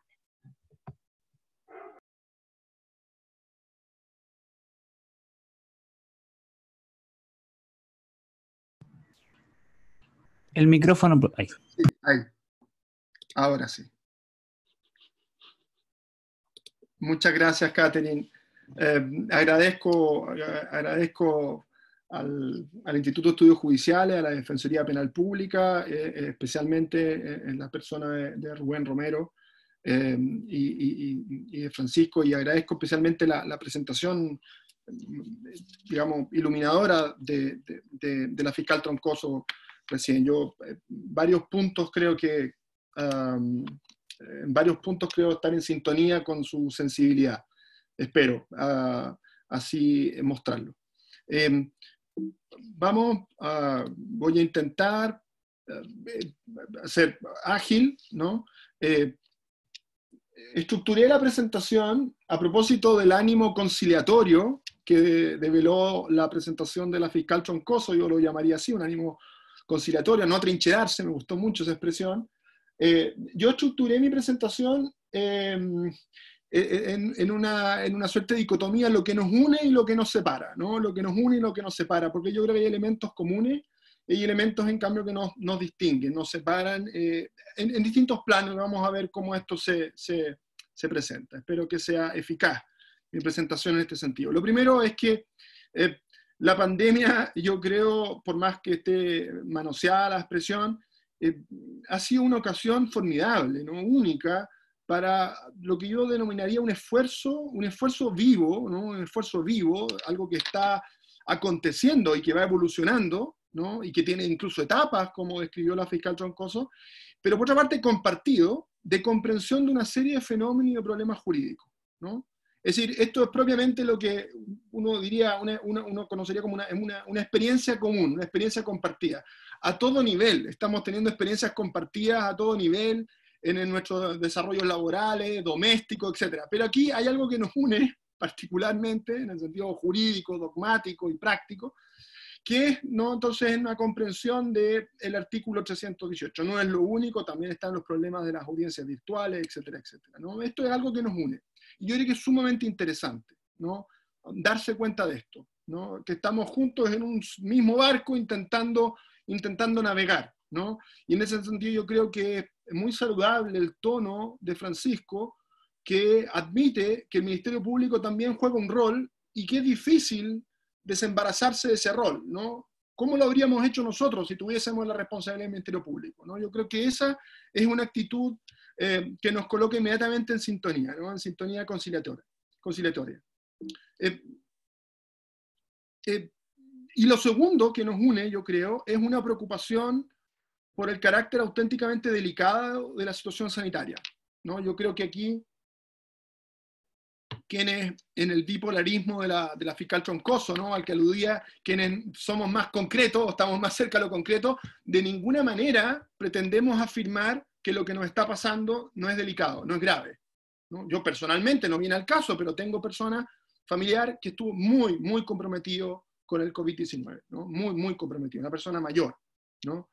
el micrófono. Ahí. Sí, ahí. Ahora sí. Muchas gracias, Catherine. Agradezco al Instituto de Estudios Judiciales, a la Defensoría Penal Pública, especialmente en la persona de Rubén Romero y de Francisco, y agradezco especialmente la presentación, digamos, iluminadora de la fiscal Troncoso recién. Yo, varios puntos creo que, en varios puntos creo estar en sintonía con su sensibilidad. Espero así mostrarlo. Voy a intentar ser ágil, ¿no? Estructuré la presentación a propósito del ánimo conciliatorio que develó la presentación de la fiscal Troncoso. Yo lo llamaría así, un ánimo conciliatorio, no atrincherarse, me gustó mucho esa expresión. Yo estructuré mi presentación en una suerte de dicotomía, lo que nos une y lo que nos separa, ¿no? Lo que nos une y lo que nos separa, porque yo creo que hay elementos comunes y hay elementos, en cambio, que nos distinguen, nos separan en distintos planos. Vamos a ver cómo esto se presenta. Espero que sea eficaz mi presentación en este sentido. Lo primero es que la pandemia, yo creo, por más que esté manoseada la expresión, ha sido una ocasión formidable, ¿no? Única, para lo que yo denominaría un esfuerzo vivo, ¿no? Un esfuerzo vivo, algo que está aconteciendo y que va evolucionando, ¿no? Y que tiene incluso etapas, como describió la fiscal Troncoso, pero por otra parte compartido, de comprensión de una serie de fenómenos y de problemas jurídicos, ¿no? Es decir, esto es propiamente lo que uno diría, uno conocería como una experiencia común, una experiencia compartida. A todo nivel, estamos teniendo experiencias compartidas a todo nivel, en nuestros desarrollos laborales, domésticos, etc. Pero aquí hay algo que nos une particularmente, en el sentido jurídico, dogmático y práctico, que es, ¿no? Entonces, una comprensión del artículo 318. No es lo único, también están los problemas de las audiencias virtuales, etcétera, etcétera, ¿no? Esto es algo que nos une. Y yo diría que es sumamente interesante, ¿no? Darse cuenta de esto, ¿no? Que estamos juntos en un mismo barco intentando navegar, ¿no? Y en ese sentido yo creo que es muy saludable el tono de Francisco, que admite que el Ministerio Público también juega un rol y que es difícil desembarazarse de ese rol, ¿no? ¿Cómo lo habríamos hecho nosotros si tuviésemos la responsabilidad del Ministerio Público, ¿no? Yo creo que esa es una actitud que nos coloca inmediatamente en sintonía, ¿no? En sintonía conciliatoria. Y lo segundo que nos une, yo creo, es una preocupación por el carácter auténticamente delicado de la situación sanitaria, ¿no? Yo creo que aquí, quienes en el bipolarismo de la fiscal Troncoso, ¿no? Al que aludía, quienes somos más concretos, o estamos más cerca de lo concreto, de ninguna manera pretendemos afirmar que lo que nos está pasando no es delicado, no es grave, ¿no? Yo personalmente, no viene al caso, pero tengo persona familiar que estuvo muy, muy comprometido con el COVID-19, ¿no? Muy, muy comprometido, una persona mayor, ¿no?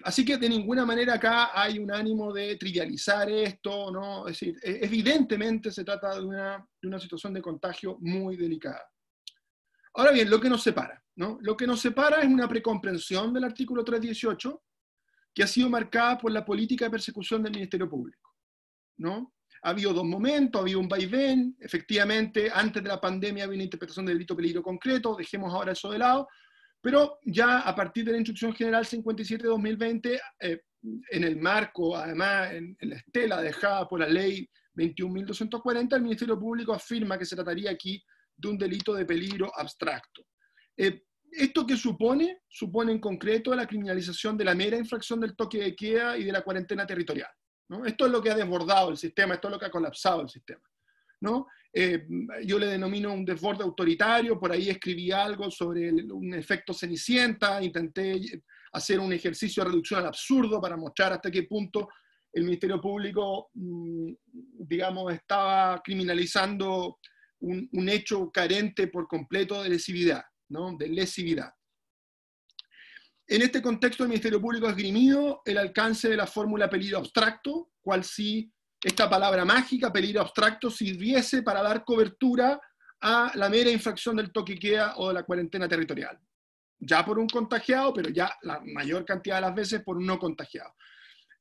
Así que de ninguna manera acá hay un ánimo de trivializar esto, ¿no? Es decir, evidentemente se trata de una situación de contagio muy delicada. Ahora bien, lo que nos separa, ¿no? Lo que nos separa es una precomprensión del artículo 318 que ha sido marcada por la política de persecución del Ministerio Público, ¿no? Ha habido dos momentos, ha habido un vaivén, efectivamente, antes de la pandemia había una interpretación del delito peligro concreto, dejemos ahora eso de lado, pero ya a partir de la Instrucción General 57-2020, en el marco, además, en la estela dejada por la Ley 21.240, el Ministerio Público afirma que se trataría aquí de un delito de peligro abstracto. ¿Esto qué supone? Supone en concreto la criminalización de la mera infracción del toque de queda y de la cuarentena territorial, ¿no? Esto es lo que ha desbordado el sistema, esto es lo que ha colapsado el sistema, ¿no? Yo le denomino un desborde autoritario, por ahí escribí algo sobre un efecto Cenicienta, intenté hacer un ejercicio de reducción al absurdo para mostrar hasta qué punto el Ministerio Público, digamos, estaba criminalizando un hecho carente por completo de lesividad, ¿no? De lesividad. En este contexto, el Ministerio Público ha esgrimido el alcance de la fórmula peligro abstracto, cual si esta palabra mágica, peligro abstracto, sirviese para dar cobertura a la mera infracción del toque de queda o de la cuarentena territorial. ya por un contagiado, pero ya la mayor cantidad de las veces por un no contagiado.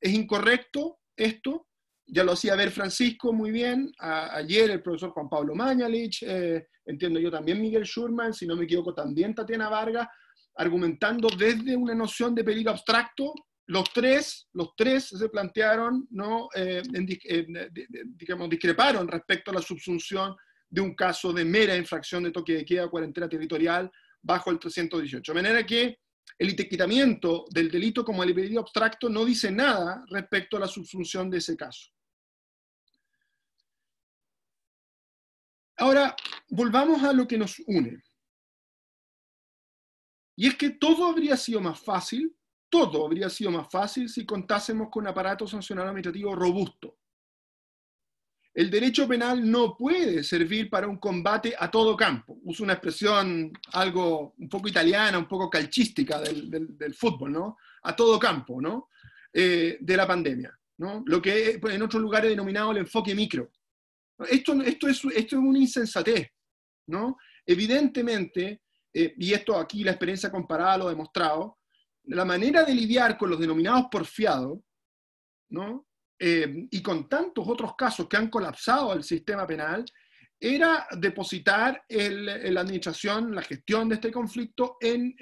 Es incorrecto esto, ya lo hacía ver Francisco muy bien, ayer el profesor Juan Pablo Mañalich, entiendo yo también Miguel Schurman, si no me equivoco también Tatiana Vargas, argumentando desde una noción de peligro abstracto. Los tres se plantearon, ¿no? Digamos, discreparon respecto a la subsunción de un caso de mera infracción de toque de queda, cuarentena territorial, bajo el 318. De manera que el etiquetamiento del delito como el peligro abstracto no dice nada respecto a la subsunción de ese caso. Ahora, volvamos a lo que nos une. Y es que todo habría sido más fácil si contásemos con un aparato sancionador administrativo robusto. El derecho penal no puede servir para un combate a todo campo. Uso una expresión algo un poco italiana, un poco calchística del fútbol, ¿no? A todo campo, ¿no? De la pandemia, ¿no? Lo que en otros lugares denominado el enfoque micro. Esto es una insensatez, ¿no? Evidentemente, y esto aquí la experiencia comparada lo ha demostrado, la manera de lidiar con los denominados porfiados, ¿no? Y con tantos otros casos que han colapsado el sistema penal, era depositar la administración, la gestión de este conflicto en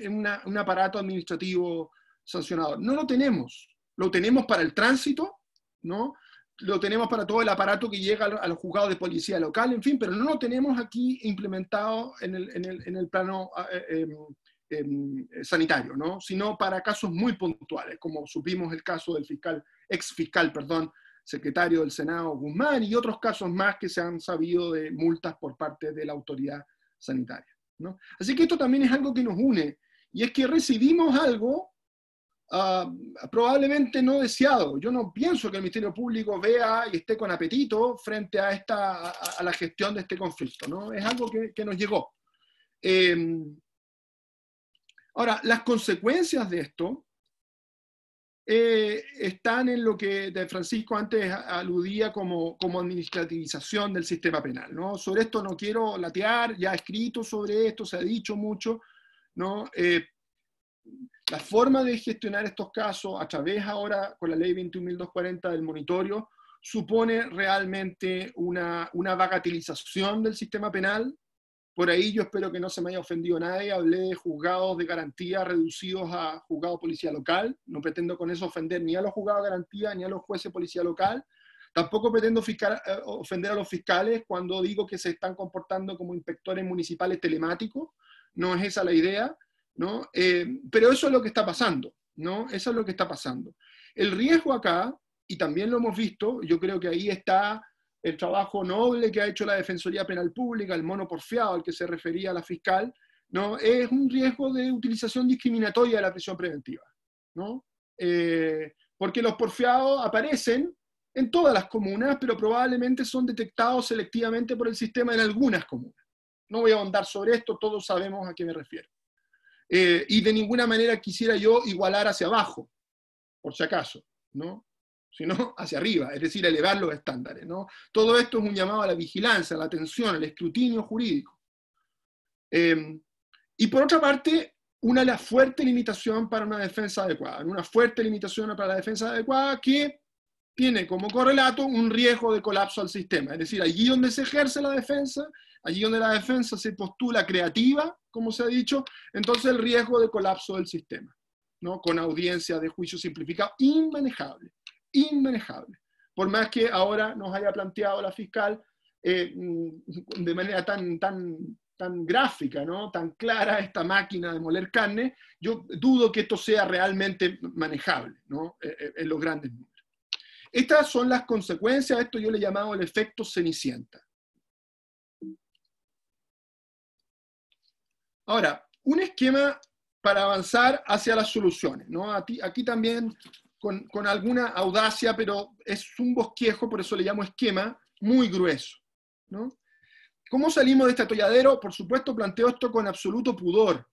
un aparato administrativo sancionador. No lo tenemos. Lo tenemos para el tránsito, ¿no? Lo tenemos para todo el aparato que llega a los juzgados de policía local, en fin, pero no lo tenemos aquí implementado en el plano sanitario, ¿no? Sino para casos muy puntuales, como supimos el caso del exfiscal, secretario del Senado Guzmán, y otros casos más que se han sabido de multas por parte de la autoridad sanitaria, ¿no? Así que esto también es algo que nos une, y es que recibimos algo probablemente no deseado. Yo no pienso que el Ministerio Público vea y esté con apetito frente a la gestión de este conflicto, ¿no? Es algo que nos llegó. Ahora, las consecuencias de esto están en lo que de Francisco antes aludía como administrativización del sistema penal, ¿no? Sobre esto no quiero latear, ya he escrito sobre esto, se ha dicho mucho, ¿no? La forma de gestionar estos casos a través ahora con la ley 21.240 del monitorio supone realmente una bagatelización del sistema penal. Por ahí yo espero que no se me haya ofendido nadie, hablé de juzgados de garantía reducidos a juzgado de policía local, no pretendo con eso ofender ni a los juzgados de garantía ni a los jueces de policía local, tampoco pretendo ofender a los fiscales cuando digo que se están comportando como inspectores municipales telemáticos, no es esa la idea, ¿no? Pero eso es lo que está pasando, ¿no? Eso es lo que está pasando. El riesgo acá, y también lo hemos visto, yo creo que ahí está el trabajo noble que ha hecho la Defensoría Penal Pública, el mono porfiado al que se refería la fiscal, ¿no? Es un riesgo de utilización discriminatoria de la prisión preventiva, ¿no? Porque los porfiados aparecen en todas las comunas, pero probablemente son detectados selectivamente por el sistema en algunas comunas. No voy a ahondar sobre esto, todos sabemos a qué me refiero. Y de ninguna manera quisiera yo igualar hacia abajo, por si acaso, ¿no? Sino hacia arriba, es decir, elevar los estándares, ¿no? Todo esto es un llamado a la vigilancia, a la atención, al escrutinio jurídico. Y por otra parte, una fuerte limitación para una defensa adecuada, una fuerte limitación para la defensa adecuada que tiene como correlato un riesgo de colapso al sistema, es decir, allí donde se ejerce la defensa, allí donde la defensa se postula creativa, como se ha dicho, entonces el riesgo de colapso del sistema, ¿no? Con audiencia de juicio simplificado inmanejable. Por más que ahora nos haya planteado la fiscal de manera tan gráfica, ¿no? Tan clara esta máquina de moler carne, yo dudo que esto sea realmente manejable, ¿no? En los grandes números. Estas son las consecuencias, esto yo le he llamado el efecto Cenicienta. Ahora, un esquema para avanzar hacia las soluciones, ¿no? Aquí también con alguna audacia, pero es un bosquejo, por eso le llamo esquema, muy grueso, ¿no? ¿Cómo salimos de este atolladero? Por supuesto, planteo esto con absoluto pudor,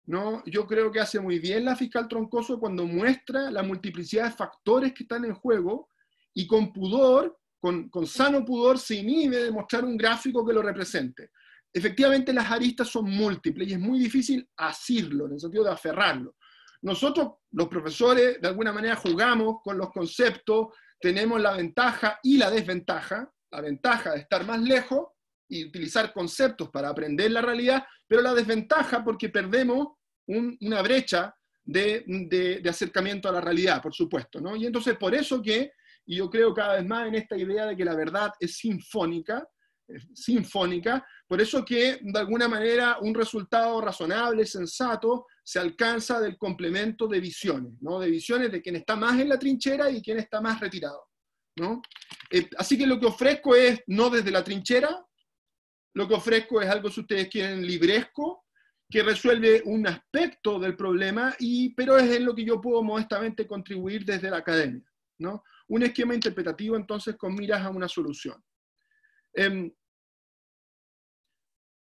¿no? Yo creo que hace muy bien la fiscal Troncoso cuando muestra la multiplicidad de factores que están en juego y con pudor, con sano pudor, se inhibe de mostrar un gráfico que lo represente. efectivamente las aristas son múltiples y es muy difícil asirlo, en el sentido de aferrarlo. Nosotros, los profesores, de alguna manera jugamos con los conceptos, tenemos la ventaja y la desventaja, la ventaja de estar más lejos y utilizar conceptos para aprender la realidad, pero la desventaja porque perdemos una brecha de acercamiento a la realidad, por supuesto, ¿no? Y entonces por eso que, y yo creo cada vez más en esta idea de que la verdad es sinfónica, por eso que de alguna manera un resultado razonable, sensato, se alcanza del complemento de visiones, ¿no? De visiones de quien está más en la trinchera y quien está más retirado, ¿no? Así que lo que ofrezco es no desde la trinchera, lo que ofrezco es algo, si ustedes quieren, libresco, que resuelve un aspecto del problema, pero es en lo que yo puedo modestamente contribuir desde la academia, ¿no? Un esquema interpretativo, entonces, con miras a una solución.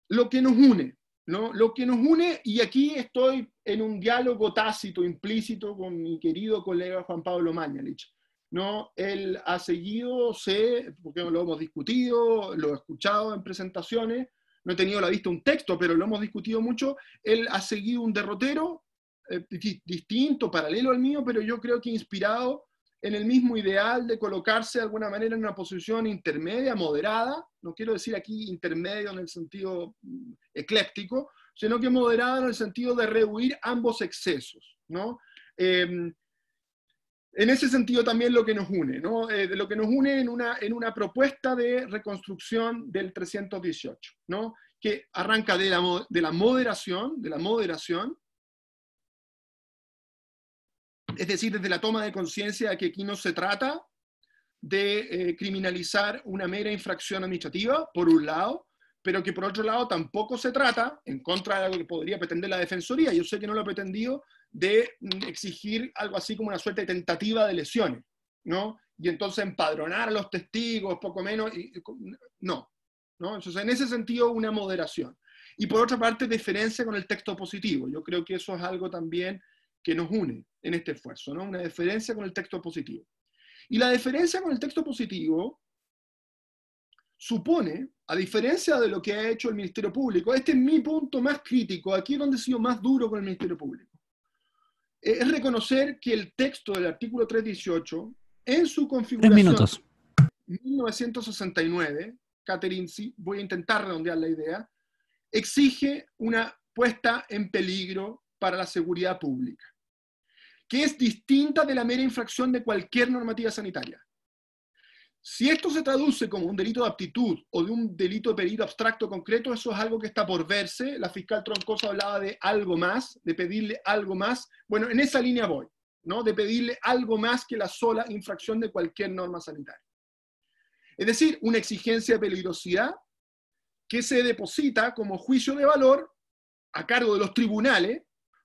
Lo que nos une, ¿no? Lo que nos une, y aquí estoy en un diálogo tácito, implícito, con mi querido colega Juan Pablo Mañalich, ¿no? Él ha seguido, porque lo hemos discutido, lo he escuchado en presentaciones, no he tenido a la vista un texto, pero lo hemos discutido mucho, él ha seguido un derrotero distinto, paralelo al mío, pero yo creo que inspirado en el mismo ideal de colocarse de alguna manera en una posición intermedia, moderada, no quiero decir aquí intermedio en el sentido ecléctico, sino que moderada en el sentido de rehuir ambos excesos, ¿no? En ese sentido también lo que nos une, ¿no? Lo que nos une en una propuesta de reconstrucción del 318, ¿no? Que arranca de la moderación, es decir, desde la toma de conciencia de que aquí no se trata de criminalizar una mera infracción administrativa, por un lado, pero que por otro lado tampoco se trata, en contra de algo que podría pretender la Defensoría, yo sé que no lo ha pretendido, de exigir algo así como una suerte de tentativa de lesiones, ¿no? Y entonces empadronar a los testigos, poco menos, no. Entonces, en ese sentido, una moderación. Y por otra parte, diferencia con el texto positivo. Yo creo que eso es algo también que nos une en este esfuerzo, ¿no? Una diferencia con el texto positivo. Y la diferencia con el texto positivo supone, a diferencia de lo que ha hecho el Ministerio Público, este es mi punto más crítico, aquí es donde he sido más duro con el Ministerio Público, es reconocer que el texto del artículo 318, en su configuración 1969, Catherine, sí, voy a intentar redondear la idea, exige una puesta en peligro para la seguridad pública, que es distinta de la mera infracción de cualquier normativa sanitaria. Si esto se traduce como un delito de aptitud o de un delito de peligro abstracto concreto, eso es algo que está por verse. La fiscal Troncoso hablaba de algo más, de pedirle algo más. Bueno, en esa línea voy, ¿no? De pedirle algo más que la sola infracción de cualquier norma sanitaria. Es decir, una exigencia de peligrosidad que se deposita como juicio de valor a cargo de los tribunales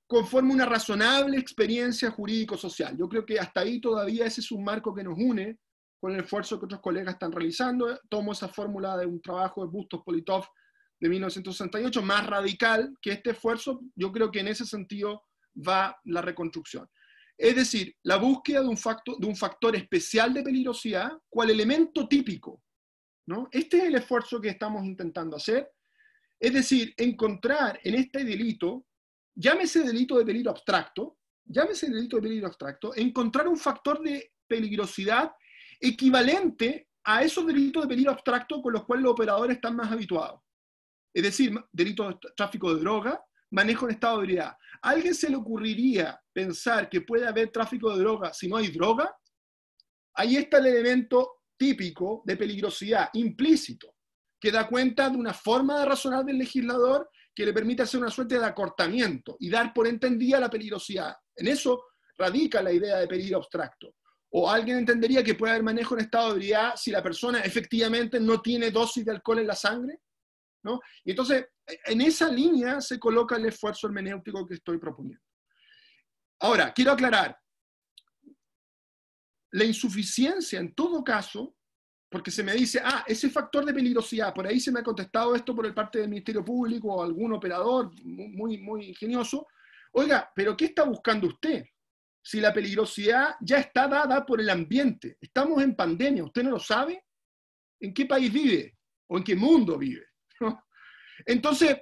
conforme una razonable experiencia jurídico-social. Yo creo que hasta ahí todavía ese es un marco que nos une con el esfuerzo que otros colegas están realizando. Tomo esa fórmula de un trabajo de Bustos-Politov de 1968, más radical que este esfuerzo. Yo creo que en ese sentido va la reconstrucción. Es decir, la búsqueda de un factor especial de peligrosidad, cual elemento típico, ¿no? Este es el esfuerzo que estamos intentando hacer. Es decir, encontrar en este delito, llámese delito de peligro abstracto, encontrar un factor de peligrosidad equivalente a esos delitos de peligro abstracto con los cuales los operadores están más habituados. Es decir, delitos de tráfico de droga, manejo en estado de ebriedad. ¿A alguien se le ocurriría pensar que puede haber tráfico de droga si no hay droga? Ahí está el elemento típico de peligrosidad implícito, que da cuenta de una forma de razonar del legislador que le permite hacer una suerte de acortamiento y dar por entendida la peligrosidad. En eso radica la idea de peligro abstracto. O alguien entendería que puede haber manejo en estado de ebriedad si la persona efectivamente no tiene dosis de alcohol en la sangre, ¿no? Y entonces, en esa línea se coloca el esfuerzo hermenéutico que estoy proponiendo. Ahora, quiero aclarar, la insuficiencia en todo caso, porque se me dice, ese factor de peligrosidad, por ahí se me ha contestado esto por el parte del Ministerio Público o algún operador muy ingenioso. Oiga, ¿pero qué está buscando usted? Si la peligrosidad ya está dada por el ambiente, estamos en pandemia, ¿usted no lo sabe? ¿En qué país vive? ¿O en qué mundo vive? ¿No? Entonces,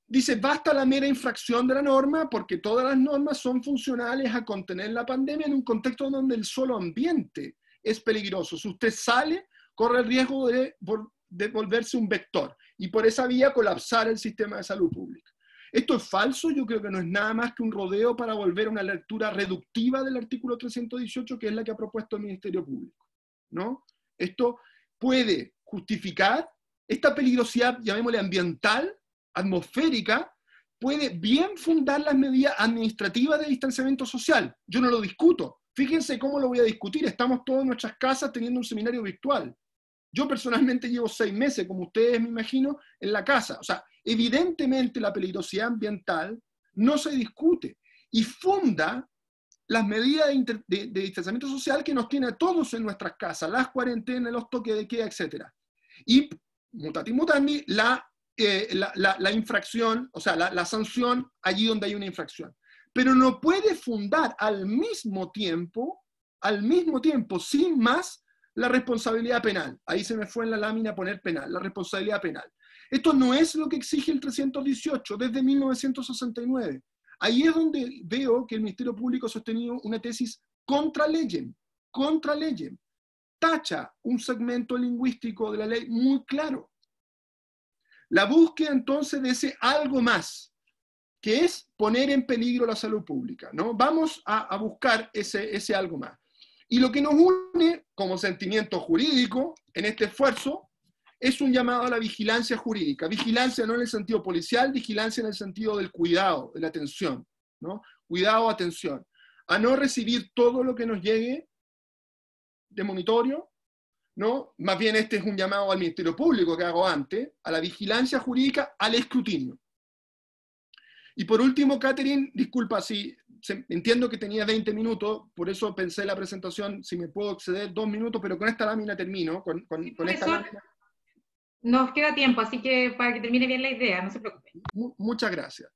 dice, basta la mera infracción de la norma porque todas las normas son funcionales a contener la pandemia en un contexto donde el solo ambiente es peligroso. Si usted sale, corre el riesgo de volverse un vector y por esa vía colapsar el sistema de salud pública. Esto es falso, yo creo que no es nada más que un rodeo para volver a una lectura reductiva del artículo 318, que es la que ha propuesto el Ministerio Público, ¿no? Esto puede justificar esta peligrosidad, llamémosle ambiental, atmosférica, puede bien fundar las medidas administrativas de distanciamiento social. Yo no lo discuto. Fíjense cómo lo voy a discutir. Estamos todos en nuestras casas teniendo un seminario virtual. Yo personalmente llevo 6 meses, como ustedes me imagino, en la casa. O sea, evidentemente la peligrosidad ambiental no se discute y funda las medidas de distanciamiento social que nos tiene a todos en nuestras casas, las cuarentenas, los toques de queda, etc. Y, mutatis mutandi, la infracción, o sea, la sanción allí donde hay una infracción. Pero no puede fundar al mismo tiempo, sin más, la responsabilidad penal. Ahí se me fue en la lámina poner penal, la responsabilidad penal. Esto no es lo que exige el 318 desde 1969. Ahí es donde veo que el Ministerio Público ha sostenido una tesis contra legem. Tacha un segmento lingüístico de la ley muy claro. La búsqueda entonces de ese algo más, que es poner en peligro la salud pública, ¿no? Vamos a buscar ese algo más. Y lo que nos une como sentimiento jurídico en este esfuerzo es un llamado a la vigilancia jurídica. Vigilancia no en el sentido policial, vigilancia en el sentido del cuidado, de la atención, ¿no? Cuidado, atención. A no recibir todo lo que nos llegue de monitorio, ¿no? Más bien este es un llamado al Ministerio Público que hago antes, a la vigilancia jurídica, al escrutinio. Y por último, Catherine, disculpa si entiendo que tenía 20 minutos, por eso pensé la presentación, si me puedo exceder 2 minutos, pero con esta lámina termino. Con esta lámina. Nos queda tiempo, así que para que termine bien la idea, no se preocupe. Muchas gracias.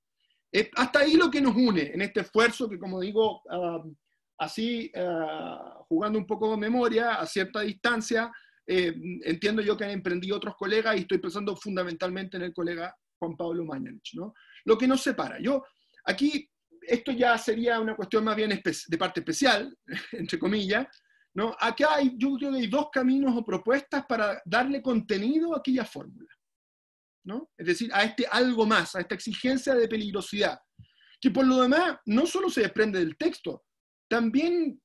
Hasta ahí lo que nos une en este esfuerzo que, como digo, jugando un poco de memoria, a cierta distancia, entiendo yo que han emprendido otros colegas y estoy pensando fundamentalmente en el colega Juan Pablo Mañalich, ¿no? Lo que nos separa. Aquí, esto ya sería una cuestión más bien de parte especial, entre comillas, ¿no? Acá yo creo que hay 2 caminos o propuestas para darle contenido a aquella fórmula, ¿no? Es decir, a este algo más, a esta exigencia de peligrosidad, que por lo demás no solo se desprende del texto, también,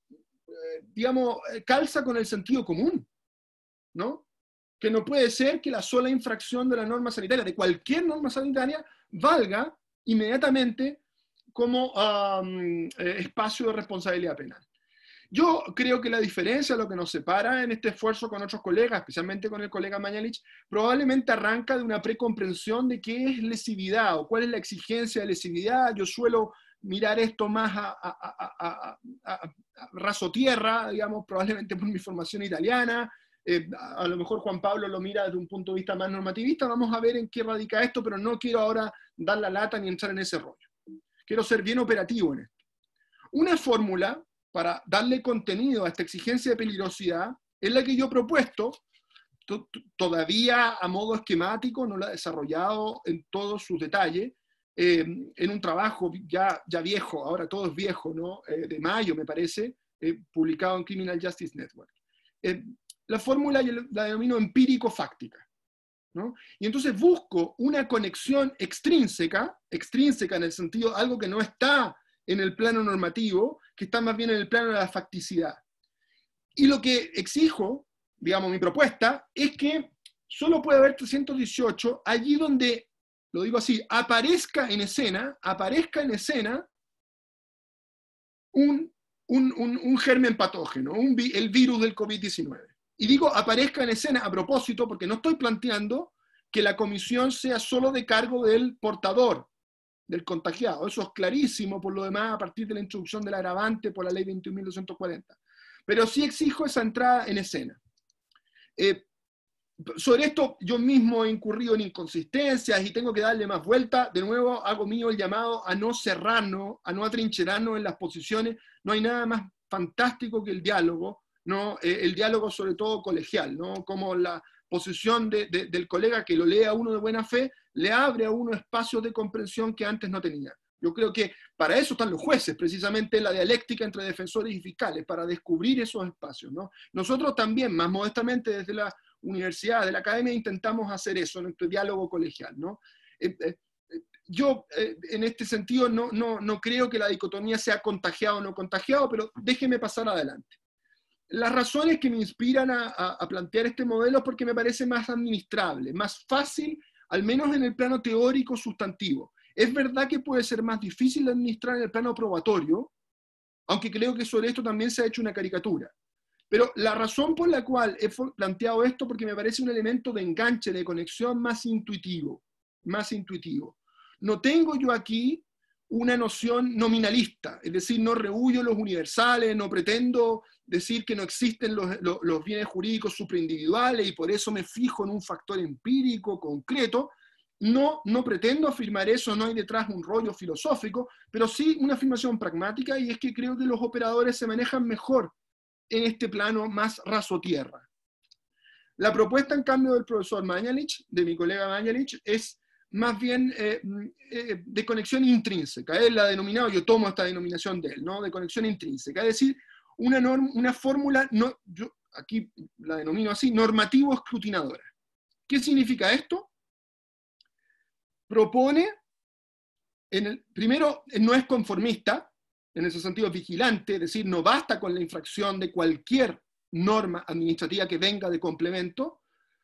digamos, calza con el sentido común, ¿no? Que no puede ser que la sola infracción de la norma sanitaria, de cualquier norma sanitaria, valga inmediatamente como espacio de responsabilidad penal. Yo creo que la diferencia, lo que nos separa en este esfuerzo con otros colegas, especialmente con el colega Mañalich, probablemente arranca de una precomprensión de qué es lesividad o cuál es la exigencia de lesividad. Yo suelo mirar esto más a raso tierra, digamos, probablemente por mi formación italiana. A lo mejor Juan Pablo lo mira desde un punto de vista más normativista. Vamos a ver en qué radica esto, pero no quiero ahora dar la lata ni entrar en ese rollo. Quiero ser bien operativo en esto. Una fórmula para darle contenido a esta exigencia de peligrosidad es la que yo he propuesto, todavía a modo esquemático, no la he desarrollado en todos sus detalles, en un trabajo ya viejo, ahora todo es viejo, ¿no? De mayo me parece, publicado en Criminal Justice Network. La fórmula yo la denomino empírico-fáctica, ¿no? Y entonces busco una conexión extrínseca en el sentido de algo que no está en el plano normativo, que está más bien en el plano de la facticidad. Y lo que exijo, digamos, mi propuesta, es que solo puede haber 318 allí donde, lo digo así, aparezca en escena un germen patógeno, el virus del COVID-19. Y digo aparezca en escena a propósito porque no estoy planteando que la comisión sea solo de cargo del portador, del contagiado. Eso es clarísimo por lo demás a partir de la introducción del agravante por la ley 21.240. Pero sí exijo esa entrada en escena. Sobre esto yo mismo he incurrido en inconsistencias y tengo que darle más vuelta. De nuevo hago mío el llamado a no cerrarnos, a no atrincherarnos en las posiciones. No hay nada más fantástico que el diálogo, ¿no? El diálogo sobre todo colegial, ¿no? Como posición del colega que lo lee a uno de buena fe, le abre a uno espacios de comprensión que antes no tenía. Yo creo que para eso están los jueces, precisamente la dialéctica entre defensores y fiscales, para descubrir esos espacios, ¿no? Nosotros también, más modestamente desde la universidad, de la academia, intentamos hacer eso en nuestro diálogo colegial, ¿no? Yo, en este sentido, no creo que la dicotomía sea contagiado o no contagiado, pero déjeme pasar adelante. Las razones que me inspiran a plantear este modelo es porque me parece más administrable, más fácil, al menos en el plano teórico sustantivo. Es verdad que puede ser más difícil de administrar en el plano probatorio, aunque creo que sobre esto también se ha hecho una caricatura. Pero la razón por la cual he planteado esto, porque me parece un elemento de enganche, de conexión más intuitivo. Más intuitivo. No tengo yo aquí una noción nominalista, es decir, no rehuyo los universales, no pretendo decir que no existen los bienes jurídicos superindividuales y por eso me fijo en un factor empírico concreto. No pretendo afirmar eso, no hay detrás un rollo filosófico, pero sí una afirmación pragmática, y es que creo que los operadores se manejan mejor en este plano más raso tierra. La propuesta, en cambio, del profesor Mañalich, de mi colega Mañalich, es más bien de conexión intrínseca. Él la ha denominado, yo tomo esta denominación de él, ¿no? De conexión intrínseca, es decir, una fórmula, yo aquí la denomino así, normativo-escrutinadora. ¿Qué significa esto? Propone, primero, no es conformista, en ese sentido vigilante, es decir, no basta con la infracción de cualquier norma administrativa que venga de complemento,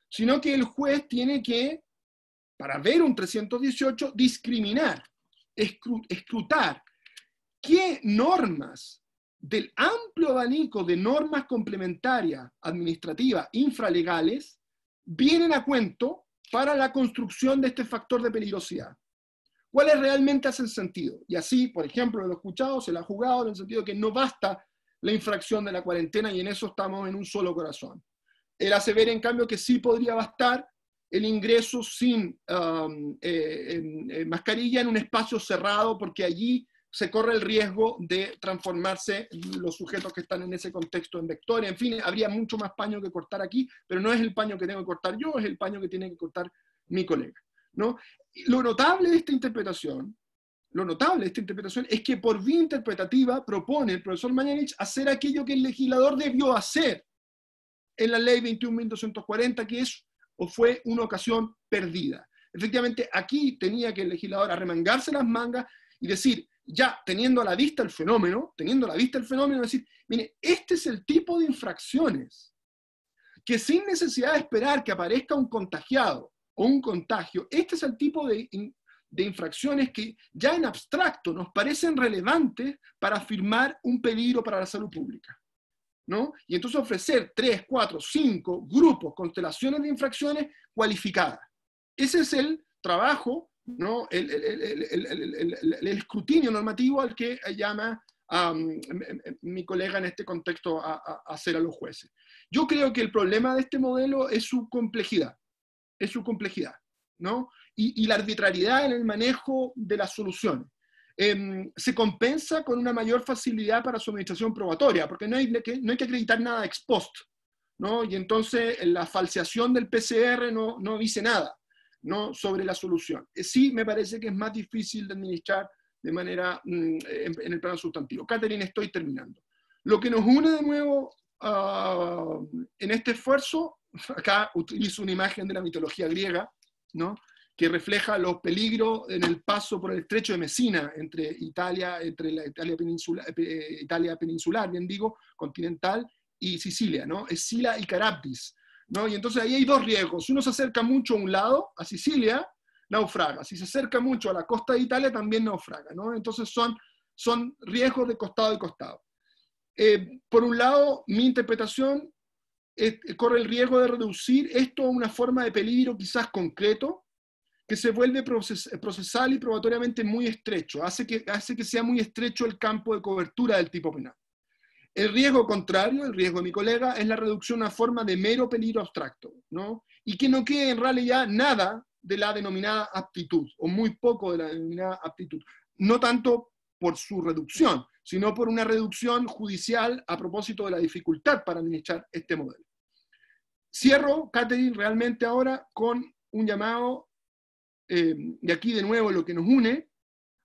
sino que el juez tiene que, para ver un 318, discriminar, escrutar qué normas del amplio abanico de normas complementarias, administrativas, infralegales, vienen a cuento para la construcción de este factor de peligrosidad. ¿Cuáles realmente hacen sentido? Y así, por ejemplo, lo he escuchado, se lo ha jugado en el sentido de que no basta la infracción de la cuarentena y en eso estamos en un solo corazón. Él hace ver, en cambio, que sí podría bastar el ingreso sin mascarilla en un espacio cerrado, porque allí se corre el riesgo de transformarse los sujetos que están en ese contexto en vectores. En fin, habría mucho más paño que cortar aquí, pero no es el paño que tengo que cortar yo, es el paño que tiene que cortar mi colega, ¿no? Lo notable de esta interpretación es que por vía interpretativa propone el profesor Mañalich hacer aquello que el legislador debió hacer en la ley 21.240, que es o fue una ocasión perdida. Efectivamente, aquí tenía que el legislador arremangarse las mangas y decir, ya teniendo a la vista el fenómeno, decir, mire, este es el tipo de infracciones que sin necesidad de esperar que aparezca un contagiado o un contagio, este es el tipo de infracciones que ya en abstracto nos parecen relevantes para afirmar un peligro para la salud pública, ¿no? Y entonces ofrecer 3, 4, 5 grupos, constelaciones de infracciones cualificadas. Ese es el trabajo, ¿no? El escrutinio normativo al que llama mi colega en este contexto a hacer a los jueces. Yo creo que el problema de este modelo es su complejidad, ¿no? Y la arbitrariedad en el manejo de las soluciones. Se compensa con una mayor facilidad para su administración probatoria, porque no hay que acreditar nada ex post, ¿no? Y entonces la falseación del PCR no dice nada, ¿no? Sobre la solución. Sí me parece que es más difícil de administrar de manera en el plano sustantivo. Catherine, estoy terminando. Lo que nos une de nuevo en este esfuerzo, acá utilizo una imagen de la mitología griega, ¿no? Que refleja los peligros en el paso por el estrecho de Messina entre la Italia peninsular, bien digo, continental, y Sicilia, ¿no? Escila y Carabdis, ¿no? Y entonces ahí hay dos riesgos. Si uno se acerca mucho a un lado, a Sicilia, naufraga. Si se acerca mucho a la costa de Italia, también naufraga, ¿no? Entonces son riesgos de costado y costado. Por un lado, mi interpretación corre el riesgo de reducir esto a una forma de peligro quizás concreto, que se vuelve procesal y probatoriamente muy estrecho, hace que sea muy estrecho el campo de cobertura del tipo penal. El riesgo contrario, el riesgo de mi colega, es la reducción a una forma de mero peligro abstracto, ¿no? Y que no quede en realidad nada de la denominada aptitud, o muy poco de la denominada aptitud. No tanto por su reducción, sino por una reducción judicial a propósito de la dificultad para administrar este modelo. Cierro, Catherine, realmente ahora con un llamado, y aquí de nuevo lo que nos une,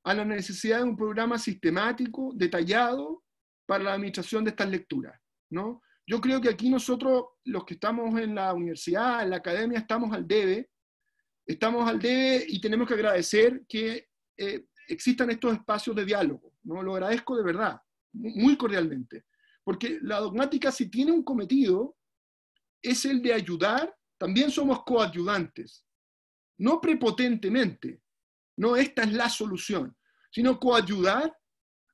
a la necesidad de un programa sistemático, detallado, para la administración de estas lecturas, ¿no? Yo creo que aquí nosotros, los que estamos en la universidad, en la academia, estamos al debe y tenemos que agradecer que existan estos espacios de diálogo, ¿no? Lo agradezco de verdad, muy cordialmente, porque la dogmática, si tiene un cometido, es el de ayudar. También somos coayudantes, no prepotentemente, no esta es la solución, sino coayudar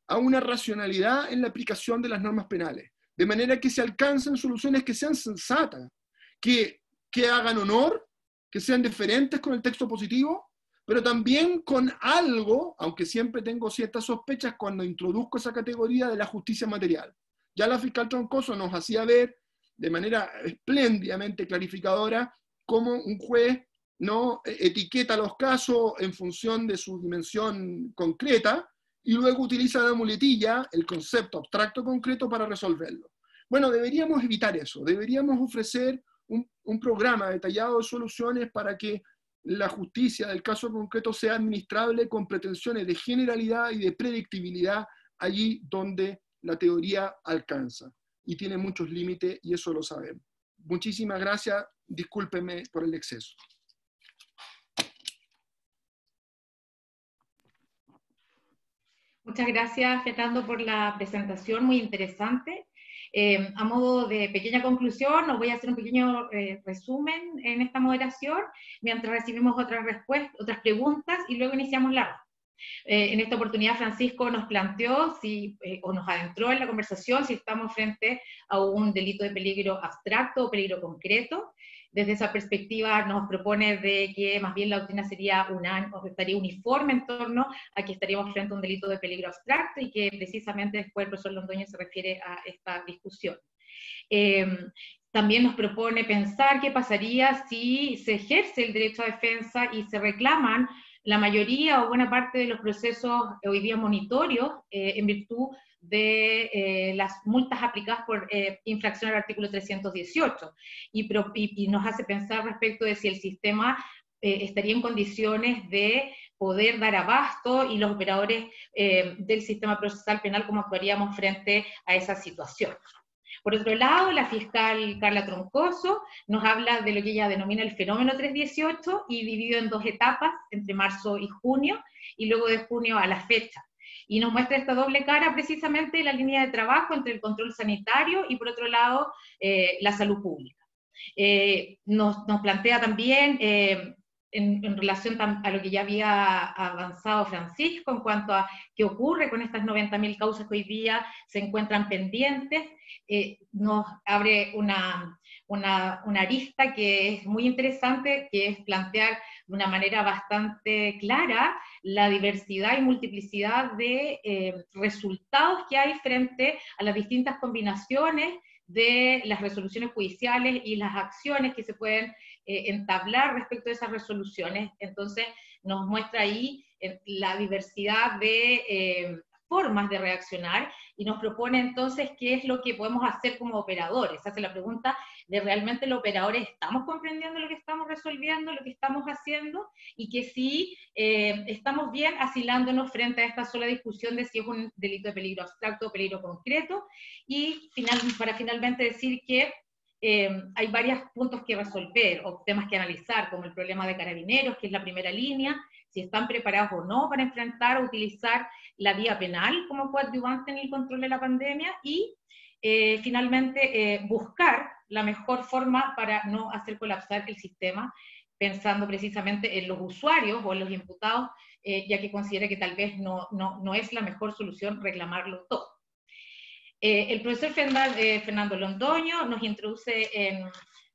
a una racionalidad en la aplicación de las normas penales, de manera que se alcancen soluciones que sean sensatas, que hagan honor, que sean diferentes con el texto positivo, pero también con algo, aunque siempre tengo ciertas sospechas cuando introduzco esa categoría de la justicia material. Ya la fiscal Troncoso nos hacía ver de manera espléndidamente clarificadora cómo un juez no etiqueta los casos en función de su dimensión concreta y luego utiliza la muletilla, el concepto abstracto concreto, para resolverlo. Bueno, deberíamos evitar eso, deberíamos ofrecer un programa detallado de soluciones para que la justicia del caso concreto sea administrable con pretensiones de generalidad y de predictibilidad allí donde la teoría alcanza y tiene muchos límites, y eso lo sabemos. Muchísimas gracias, discúlpenme por el exceso. Muchas gracias, Fernando, por la presentación, muy interesante. A modo de pequeña conclusión, os voy a hacer un pequeño resumen en esta moderación, mientras recibimos otras preguntas y luego iniciamos la ronda. En esta oportunidad, Francisco nos planteó, o nos adentró en la conversación, si estamos frente a un delito de peligro abstracto o peligro concreto. Desde esa perspectiva nos propone de que más bien la doctrina estaría uniforme en torno a que estaríamos frente a un delito de peligro abstracto, y que precisamente después el profesor Londoño se refiere a esta discusión. También nos propone pensar qué pasaría si se ejerce el derecho a defensa y se reclaman la mayoría o buena parte de los procesos hoy día monitorios en virtud de las multas aplicadas por infracción al artículo 318, y nos hace pensar respecto de si el sistema estaría en condiciones de poder dar abasto, y los operadores del sistema procesal penal, cómo actuaríamos frente a esa situación. Por otro lado, la fiscal Carla Troncoso nos habla de lo que ella denomina el fenómeno 318, y dividido en dos etapas, entre marzo y junio, y luego de junio a la fecha. Y nos muestra esta doble cara, precisamente, la línea de trabajo entre el control sanitario y, por otro lado, la salud pública. Nos plantea también, en relación a lo que ya había avanzado Francisco, en cuanto a qué ocurre con estas 90.000 causas que hoy día se encuentran pendientes, nos abre una arista que es muy interesante, que es plantear de una manera bastante clara la diversidad y multiplicidad de resultados que hay frente a las distintas combinaciones de las resoluciones judiciales y las acciones que se pueden entablar respecto de esas resoluciones. Entonces nos muestra ahí la diversidad de formas de reaccionar, y nos propone entonces qué es lo que podemos hacer como operadores. Hace la pregunta de realmente los operadores estamos comprendiendo lo que estamos resolviendo, lo que estamos haciendo, y que sí estamos bien asilándonos frente a esta sola discusión de si es un delito de peligro abstracto o peligro concreto. Y para finalmente decir que hay varios puntos que resolver o temas que analizar, como el problema de Carabineros, que es la primera línea, si están preparados o no para enfrentar o utilizar la vía penal como coadyuvante en el control de la pandemia, y finalmente buscar la mejor forma para no hacer colapsar el sistema, pensando precisamente en los usuarios o en los imputados, ya que considera que tal vez no es la mejor solución reclamarlo todo. El profesor Fernando Londoño nos introduce en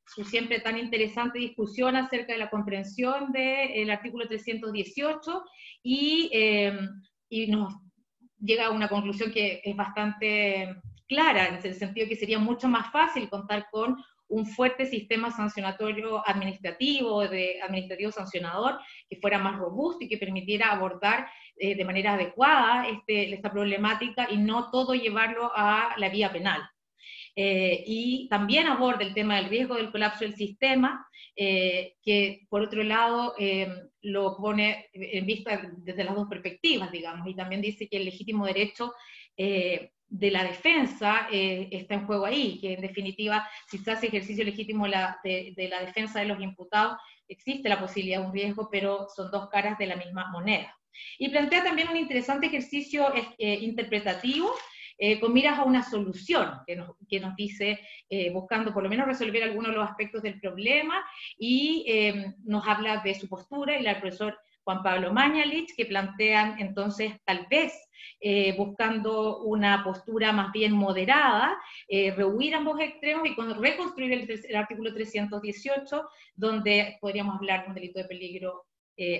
su siempre tan interesante discusión acerca de la comprensión del artículo 318, y nos llega a una conclusión que es bastante clara, en el sentido que sería mucho más fácil contar con un fuerte sistema sancionatorio administrativo sancionador, que fuera más robusto y que permitiera abordar de manera adecuada esta problemática, y no todo llevarlo a la vía penal. y también aborda el tema del riesgo del colapso del sistema, que por otro lado lo pone en vista desde las dos perspectivas, digamos, y también dice que el legítimo derecho de la defensa está en juego ahí, que en definitiva, si se hace ejercicio legítimo de la defensa de los imputados, existe la posibilidad de un riesgo, pero son dos caras de la misma moneda. Y plantea también un interesante ejercicio interpretativo, con miras a una solución, que nos dice, buscando por lo menos resolver algunos de los aspectos del problema, y nos habla de su postura, y el profesor Juan Pablo Mañalich, que plantean entonces tal vez buscando una postura más bien moderada, rehuir ambos extremos y reconstruir el artículo 318, donde podríamos hablar de un delito de peligro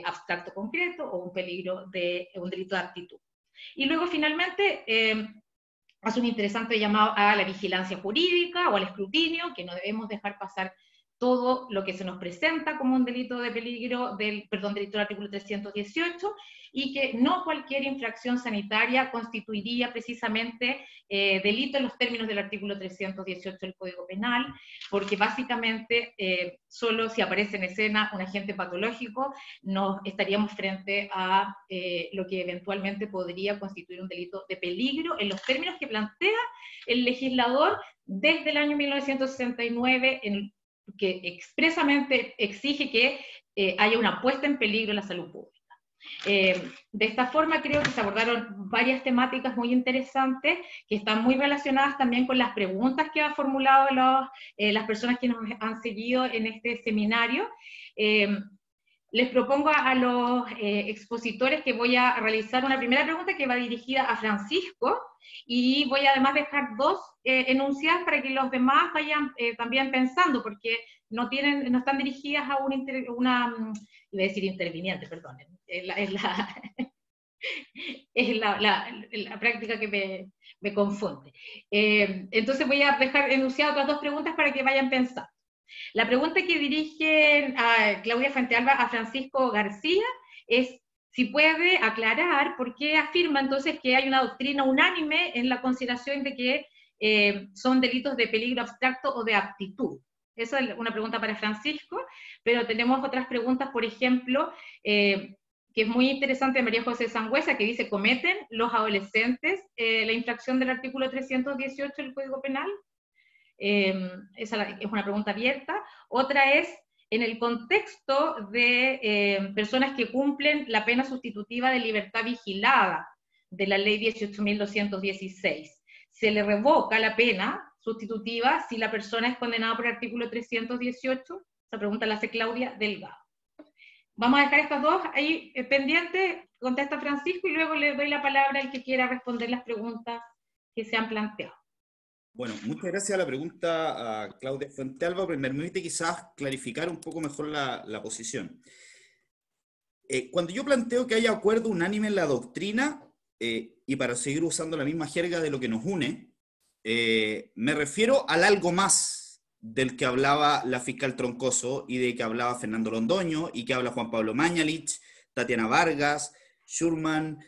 abstracto concreto o un delito de aptitud. Y luego finalmente hace un interesante llamado a la vigilancia jurídica o al escrutinio, que no debemos dejar pasar todo lo que se nos presenta como un delito de peligro, delito del artículo 318, y que no cualquier infracción sanitaria constituiría precisamente delito en los términos del artículo 318 del Código Penal, porque básicamente solo si aparece en escena un agente patológico nos estaríamos frente a lo que eventualmente podría constituir un delito de peligro en los términos que plantea el legislador desde el año 1969, que expresamente exige que haya una puesta en peligro de la salud pública. De esta forma creo que se abordaron varias temáticas muy interesantes, que están muy relacionadas también con las preguntas que han formulado las personas que nos han seguido en este seminario. Les propongo a los expositores que voy a realizar una primera pregunta que va dirigida a Francisco, y voy a además dejar dos enunciadas para que los demás vayan también pensando, porque no están dirigidas a iba a decir interviniente, perdonen, es la práctica que me confunde. Entonces voy a dejar enunciadas otras dos preguntas para que vayan pensando. La pregunta que dirige a Claudia Fuentealba a Francisco García es si puede aclarar por qué afirma entonces que hay una doctrina unánime en la consideración de que son delitos de peligro abstracto o de aptitud. Esa es una pregunta para Francisco, pero tenemos otras preguntas, por ejemplo, que es muy interesante de María José Sangüesa, que dice, ¿cometen los adolescentes la infracción del artículo 318 del Código Penal? Esa es una pregunta abierta. Otra es, en el contexto de personas que cumplen la pena sustitutiva de libertad vigilada de la ley 18.216, ¿se le revoca la pena sustitutiva si la persona es condenada por el artículo 318? Esa pregunta la hace Claudia Delgado. Vamos a dejar estas dos ahí pendientes, contesta Francisco, y luego le doy la palabra al que quiera responder las preguntas que se han planteado. Bueno, muchas gracias a la pregunta a Claudia Fuentealba, pero me permite quizás clarificar un poco mejor la posición. Cuando yo planteo que haya acuerdo unánime en la doctrina, y para seguir usando la misma jerga de lo que nos une, me refiero al algo más del que hablaba la fiscal Troncoso y de que hablaba Fernando Londoño y que habla Juan Pablo Mañalich, Tatiana Vargas, Schurman,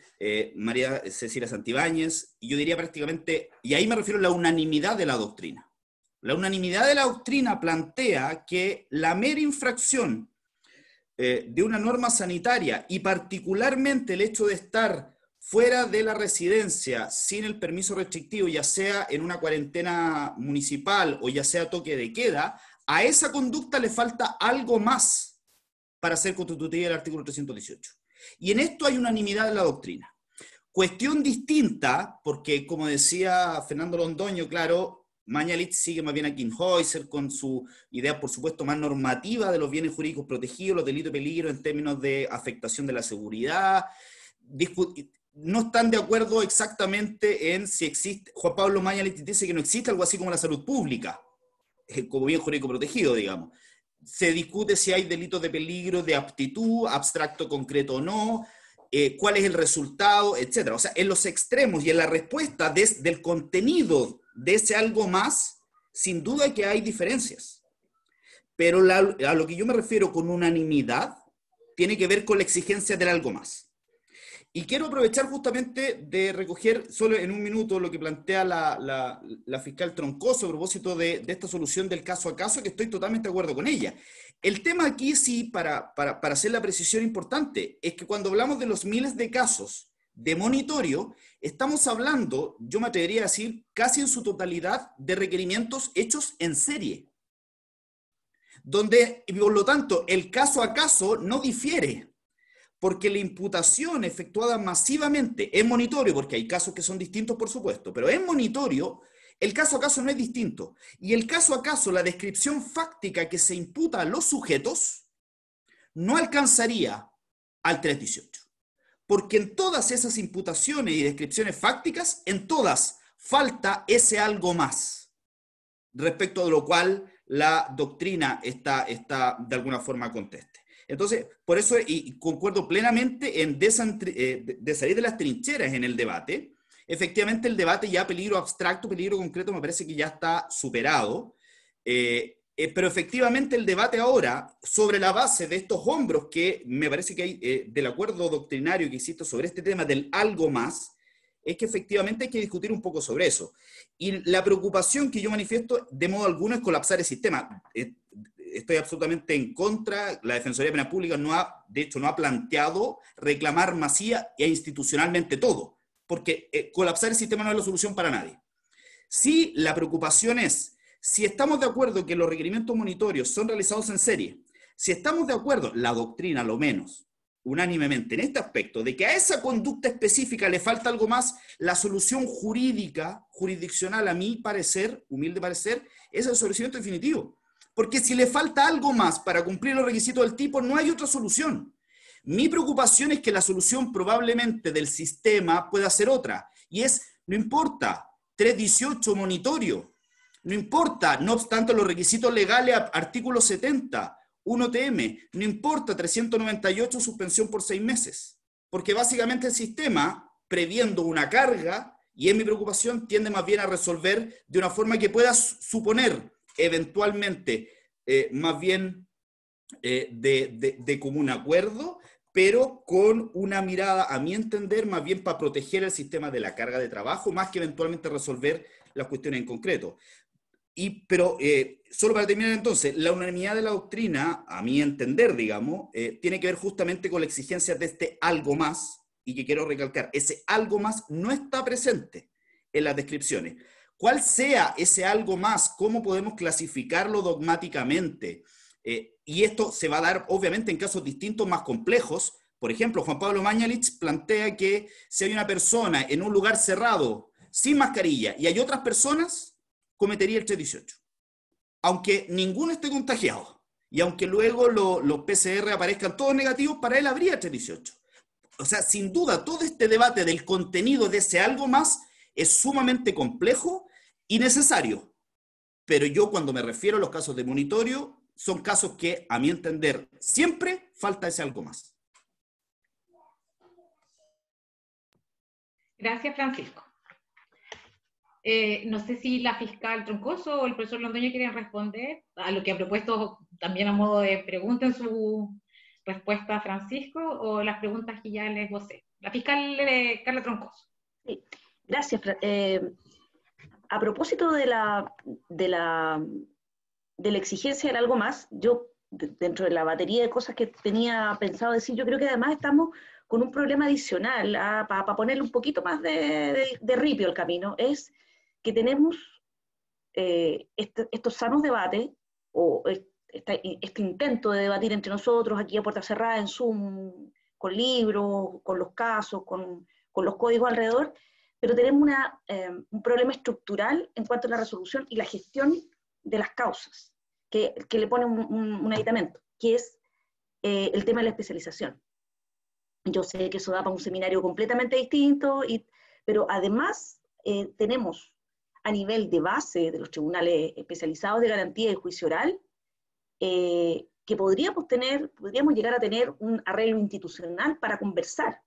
María Cecilia Santibáñez, y yo diría prácticamente, y ahí me refiero a la unanimidad de la doctrina. La unanimidad de la doctrina plantea que la mera infracción de una norma sanitaria, y particularmente el hecho de estar fuera de la residencia sin el permiso restrictivo, ya sea en una cuarentena municipal o ya sea toque de queda, a esa conducta le falta algo más para ser constitutiva del artículo 318. Y en esto hay unanimidad en la doctrina. Cuestión distinta, porque como decía Fernando Londoño, claro, Mañalich sigue más bien a Kinhäuser con su idea, por supuesto, más normativa de los bienes jurídicos protegidos, los delitos de peligro en términos de afectación de la seguridad. No están de acuerdo exactamente en si existe. Juan Pablo Mañalich dice que no existe algo así como la salud pública, como bien jurídico protegido, digamos. Se discute si hay delitos de peligro de aptitud, abstracto, concreto o no, cuál es el resultado, etc. O sea, en los extremos y en la respuesta del contenido de ese algo más, sin duda que hay diferencias. Pero a lo que yo me refiero con unanimidad, tiene que ver con la exigencia del algo más. Y quiero aprovechar justamente de recoger solo en un minuto lo que plantea la fiscal Troncoso a propósito de esta solución del caso a caso, que estoy totalmente de acuerdo con ella. El tema aquí sí, para hacer la precisión importante, es que cuando hablamos de los miles de casos de monitoreo, estamos hablando, yo me atrevería a decir, casi en su totalidad de requerimientos hechos en serie, donde, y por lo tanto, el caso a caso no difiere, porque la imputación efectuada masivamente en monitoreo, porque hay casos que son distintos, por supuesto, pero en monitoreo, el caso a caso no es distinto. Y el caso a caso, la descripción fáctica que se imputa a los sujetos, no alcanzaría al 318. Porque en todas esas imputaciones y descripciones fácticas, en todas falta ese algo más, respecto de lo cual la doctrina está de alguna forma conteste. Entonces, por eso, y concuerdo plenamente en de salir de las trincheras en el debate. Efectivamente, el debate ya peligro abstracto, peligro concreto, me parece que ya está superado, pero efectivamente el debate ahora, sobre la base de estos hombros que me parece que hay del acuerdo doctrinario que existe sobre este tema del algo más, es que efectivamente hay que discutir un poco sobre eso. Y la preocupación que yo manifiesto de modo alguno es colapsar el sistema. Estoy absolutamente en contra. La Defensoría Penal Pública de hecho no ha planteado reclamar masiva e institucionalmente todo, porque colapsar el sistema no es la solución para nadie. Sí, la preocupación es, si estamos de acuerdo que los requerimientos monitorios son realizados en serie, si estamos de acuerdo, la doctrina lo menos, unánimemente en este aspecto, de que a esa conducta específica le falta algo más, la solución jurídica, jurisdiccional, a mi parecer, humilde parecer, es el sobreseimiento definitivo. Porque si le falta algo más para cumplir los requisitos del tipo, no hay otra solución. Mi preocupación es que la solución probablemente del sistema pueda ser otra, y es, no importa, 318 monitorio, no importa, no obstante los requisitos legales, artículo 70, 1TM, no importa 398 suspensión por 6 meses, porque básicamente el sistema, previendo una carga, y es mi preocupación, tiende más bien a resolver de una forma que pueda suponer eventualmente más bien de común acuerdo, pero con una mirada, a mi entender, más bien para proteger el sistema de la carga de trabajo, más que eventualmente resolver las cuestiones en concreto. Pero solo para terminar entonces, la unanimidad de la doctrina, a mi entender, digamos, tiene que ver justamente con la exigencia de este algo más, y que quiero recalcar, ese algo más no está presente en las descripciones. ¿Cuál sea ese algo más? ¿Cómo podemos clasificarlo dogmáticamente? Y esto se va a dar, obviamente, en casos distintos más complejos. Por ejemplo, Juan Pablo Mañalich plantea que si hay una persona en un lugar cerrado, sin mascarilla, y hay otras personas, cometería el 318. Aunque ninguno esté contagiado, y aunque luego los PCR aparezcan todos negativos, para él habría el 318. O sea, sin duda, todo este debate del contenido de ese algo más es sumamente complejo y necesario. Pero yo, cuando me refiero a los casos de monitoreo, son casos que, a mi entender, siempre falta ese algo más. Gracias, Francisco. No sé si la fiscal Troncoso o el profesor Londoño quieren responder a lo que ha propuesto también a modo de pregunta en su respuesta a Francisco, o las preguntas que ya les vocé. La fiscal Carla Troncoso. Sí, gracias. A propósito de la exigencia del algo más, yo, dentro de la batería de cosas que tenía pensado decir, yo creo que además estamos con un problema adicional, para ponerle un poquito más de ripio al camino, es que tenemos estos sanos debates, o este intento de debatir entre nosotros, aquí a puerta cerrada, en Zoom, con libros, con los casos, con los códigos alrededor, pero tenemos un problema estructural en cuanto a la resolución y la gestión de las causas, que le pone un aditamento, que es el tema de la especialización. Yo sé que eso da para un seminario completamente distinto, pero además tenemos a nivel de base de los tribunales especializados de garantía y juicio oral, que podríamos llegar a tener un arreglo institucional para conversar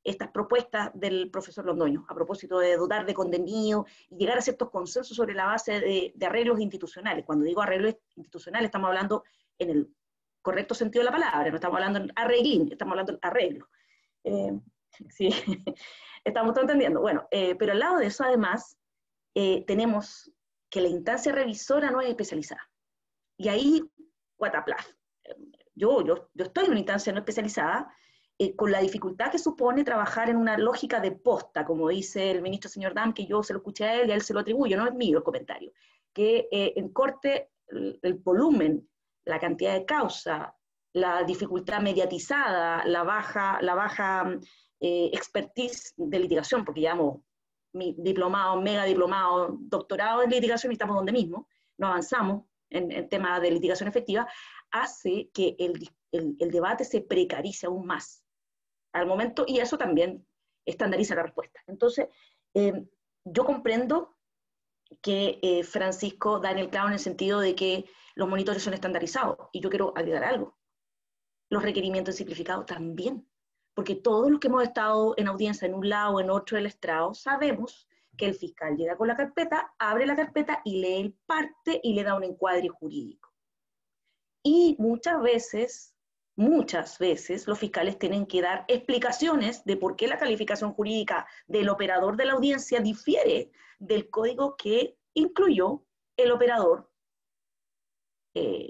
estas propuestas del profesor Londoño, a propósito de dotar de contenido y llegar a ciertos consensos sobre la base de arreglos institucionales. Cuando digo arreglos institucionales, estamos hablando en el correcto sentido de la palabra, no estamos hablando en arreglín, estamos hablando en arreglo. Sí, estamos todos entendiendo. Bueno, pero al lado de eso, además, tenemos que la instancia revisora no es especializada. Y ahí, guataplaf. Yo estoy en una instancia no especializada, con la dificultad que supone trabajar en una lógica de posta, como dice el ministro señor Dam, que yo se lo escuché a él y a él se lo atribuyo, no es mío el comentario, que en corte el volumen, la cantidad de causa, la dificultad mediatizada, la baja expertise de litigación, porque llevamos mi diplomado, mega diplomado, doctorado en litigación y estamos donde mismo, no avanzamos en temas de litigación efectiva, hace que el debate se precarice aún más al momento, y eso también estandariza la respuesta. Entonces, yo comprendo que Francisco da en el clavo en el sentido de que los monitores son estandarizados, y yo quiero agregar algo. Los requerimientos simplificados también, porque todos los que hemos estado en audiencia en un lado o en otro del estrado, sabemos que el fiscal llega con la carpeta, abre la carpeta y lee el parte y le da un encuadre jurídico. Y muchas veces los fiscales tienen que dar explicaciones de por qué la calificación jurídica del operador de la audiencia difiere del código que incluyó el operador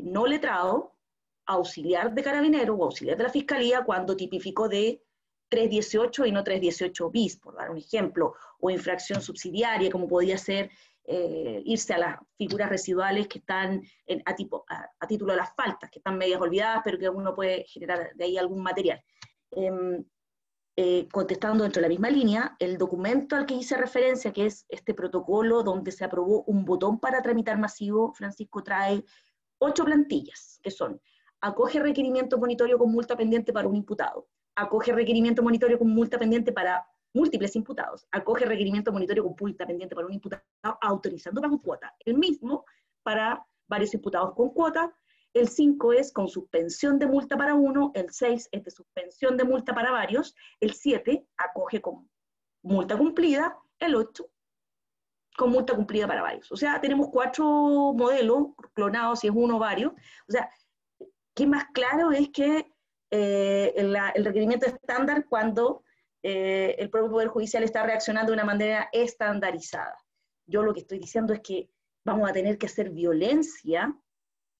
no letrado, auxiliar de carabinero o auxiliar de la fiscalía cuando tipificó de 318 y no 318 bis, por dar un ejemplo, o infracción subsidiaria, como podía ser irse a las figuras residuales que están a título de las faltas, que están medias olvidadas, pero que uno puede generar de ahí algún material. Contestando dentro de la misma línea, el documento al que hice referencia, que es este protocolo donde se aprobó un botón para tramitar masivo, Francisco, trae 8 plantillas, que son: acoge requerimiento monitorio con multa pendiente para un imputado, acoge requerimiento monitorio con multa pendiente para múltiples imputados, acoge requerimiento monitorio con multa pendiente para un imputado autorizando pago cuota, el mismo para varios imputados con cuota. El 5 es con suspensión de multa para uno, el 6 es de suspensión de multa para varios, el 7 acoge con multa cumplida, el 8 con multa cumplida para varios. O sea, tenemos 4 modelos clonados, si es uno o varios. O sea, ¿qué más claro es que el requerimiento estándar cuando el propio Poder Judicial está reaccionando de una manera estandarizada? Yo lo que estoy diciendo es que vamos a tener que hacer violencia,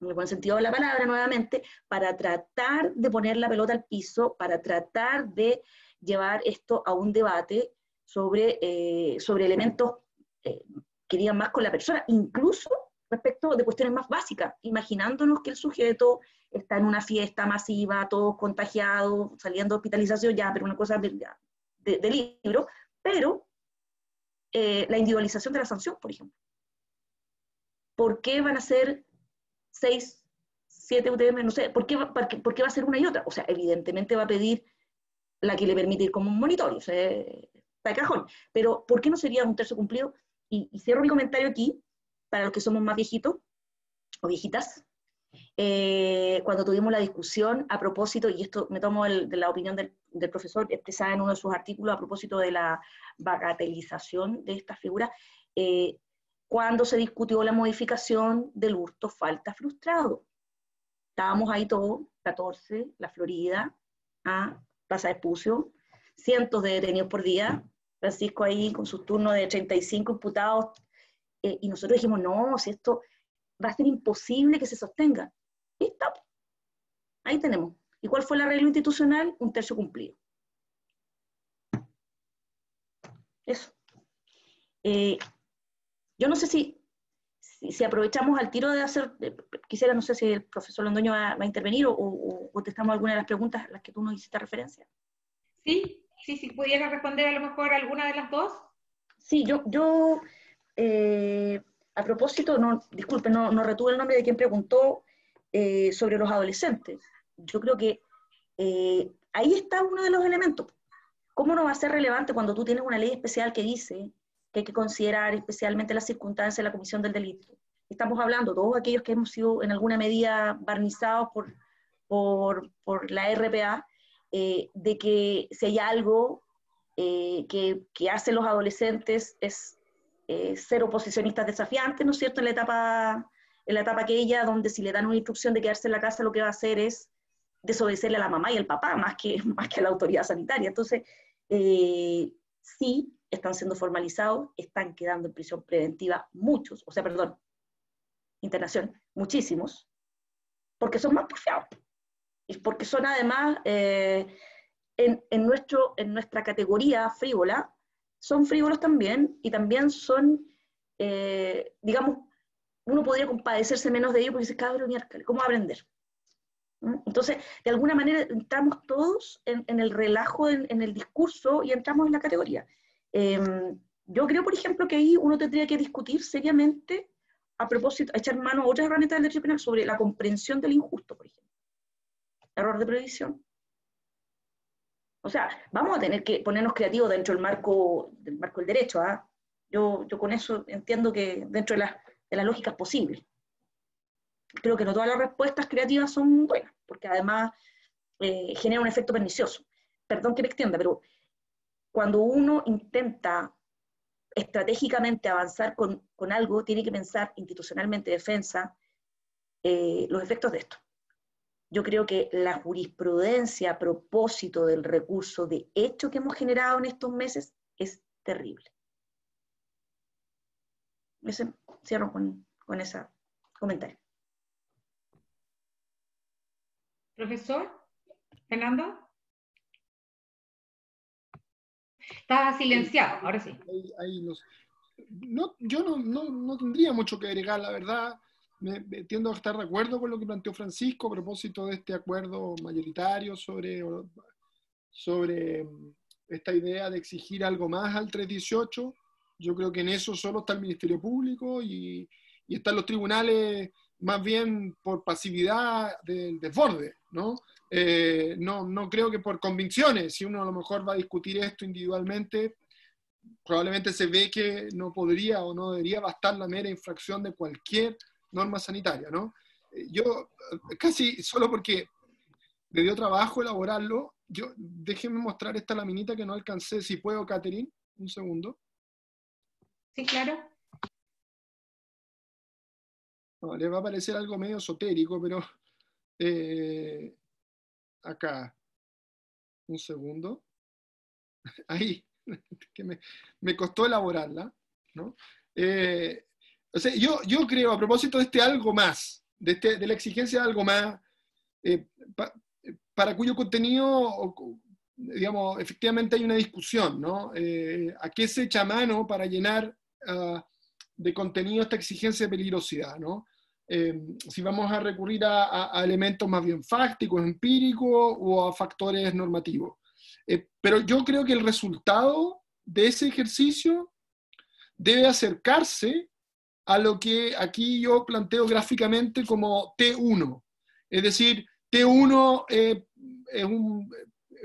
en el buen sentido de la palabra nuevamente, para tratar de poner la pelota al piso, para tratar de llevar esto a un debate sobre elementos que digan más con la persona, incluso respecto de cuestiones más básicas, imaginándonos que el sujeto está en una fiesta masiva, todos contagiados, saliendo de hospitalización, ya, pero una cosa de libro, pero la individualización de la sanción, por ejemplo. ¿Por qué van a ser 6, 7 UTM? No sé, ¿por qué va a ser una y otra? O sea, evidentemente va a pedir la que le permite ir como un monitor, o sea, está de cajón, pero ¿por qué no sería un tercio cumplido? Y cierro mi comentario aquí, para los que somos más viejitos o viejitas, cuando tuvimos la discusión a propósito, y esto me tomo de la opinión del profesor expresada en uno de sus artículos a propósito de la bagatelización de esta figura, cuando se discutió la modificación del hurto falta frustrado. Estábamos ahí todos, 14, la Florida, Plaza de Espucio, cientos de detenidos por día, Francisco ahí con sus turnos de 35 imputados, y nosotros dijimos, no, si esto va a ser imposible que se sostenga. Y está, ahí tenemos. ¿Y cuál fue el arreglo institucional? Un tercio cumplido. Eso. Yo no sé si aprovechamos al tiro de hacer, quisiera, no sé si el profesor Londoño va a intervenir o contestamos alguna de las preguntas a las que tú nos hiciste referencia. Sí, pudiera responder a lo mejor alguna de las dos. Sí, yo a propósito, disculpe, no retuve el nombre de quien preguntó sobre los adolescentes. Yo creo que ahí está uno de los elementos. ¿Cómo no va a ser relevante cuando tú tienes una ley especial que dice que hay que considerar especialmente las circunstancias de la comisión del delito? Estamos hablando, todos aquellos que hemos sido en alguna medida barnizados por la RPA, de que si hay algo que hacen los adolescentes es ser oposicionistas desafiantes, ¿no es cierto?, en la etapa aquella donde si le dan una instrucción de quedarse en la casa, lo que va a hacer es desobedecerle a la mamá y al papá, más que a la autoridad sanitaria. Entonces, sí están siendo formalizados, están quedando en prisión preventiva muchos, internación, muchísimos, porque son más porfiados, y porque son además, en nuestra categoría frívola, son frívolos también, y también son, digamos, uno podría compadecerse menos de ellos porque dice, cabrón, miércoles, ¿cómo va a aprender? Entonces, de alguna manera entramos todos en el relajo, en el discurso, y entramos en la categoría. Yo creo, por ejemplo, que ahí uno tendría que discutir seriamente, a propósito, echar mano a otras herramientas del derecho penal sobre la comprensión del injusto, por ejemplo. Error de previsión. O sea, vamos a tener que ponernos creativos dentro del marco del derecho. Yo con eso entiendo que dentro de las lógicas posibles. Creo que no todas las respuestas creativas son buenas, porque además genera un efecto pernicioso. Perdón que me extienda, pero cuando uno intenta estratégicamente avanzar con algo, tiene que pensar institucionalmente defensa, los efectos de esto. Yo creo que la jurisprudencia a propósito del recurso de hecho que hemos generado en estos meses es terrible. Cierro con ese comentario. Profesor Fernando. Está silenciado, ahora sí. Yo no tendría mucho que agregar, la verdad. Tiendo a estar de acuerdo con lo que planteó Francisco a propósito de este acuerdo mayoritario sobre esta idea de exigir algo más al 318. Yo creo que en eso solo está el Ministerio Público y están los tribunales más bien por pasividad del desborde, ¿no? No creo que por convicciones. Si uno a lo mejor va a discutir esto individualmente, probablemente se ve que no podría o no debería bastar la mera infracción de cualquier norma sanitaria, ¿no? Yo, casi solo porque me dio trabajo elaborarlo, déjenme mostrar esta laminita que no alcancé, si puedo, Catherine, un segundo. Sí, claro. No, les va a parecer algo medio esotérico, pero acá, un segundo. Ahí, que me costó elaborarla, ¿no? O sea, yo creo, a propósito de este algo más, de la exigencia de algo más, para cuyo contenido, digamos, efectivamente hay una discusión, ¿no? ¿A qué se echa mano para llenar de contenido esta exigencia de peligrosidad, ¿no? Si vamos a recurrir a elementos más bien fácticos, empíricos, o a factores normativos. Pero yo creo que el resultado de ese ejercicio debe acercarse a lo que aquí yo planteo gráficamente como T1. Es decir, T1 es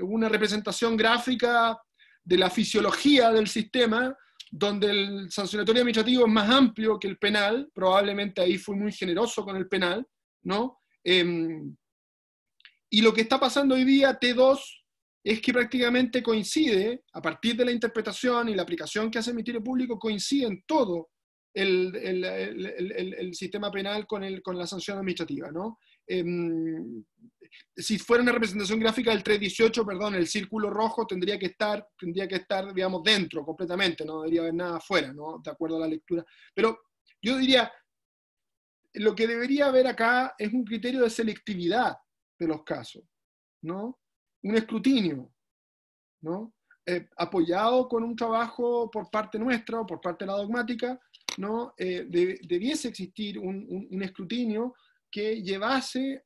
una representación gráfica de la fisiología del sistema, donde el sancionatorio administrativo es más amplio que el penal, probablemente ahí fue muy generoso con el penal, ¿no? Y lo que está pasando hoy día, T2, es que prácticamente coincide, a partir de la interpretación y la aplicación que hace el Ministerio Público, coincide en todo el sistema penal con la sanción administrativa, ¿no? Si fuera una representación gráfica del 318, perdón, el círculo rojo tendría que estar, digamos, dentro completamente, no debería haber nada afuera, ¿no? De acuerdo a la lectura. Pero yo diría, lo que debería haber acá es un criterio de selectividad de los casos, ¿no? Un escrutinio, ¿no? Apoyado con un trabajo por parte nuestra o por parte de la dogmática, ¿no? Debiese existir un escrutinio que llevase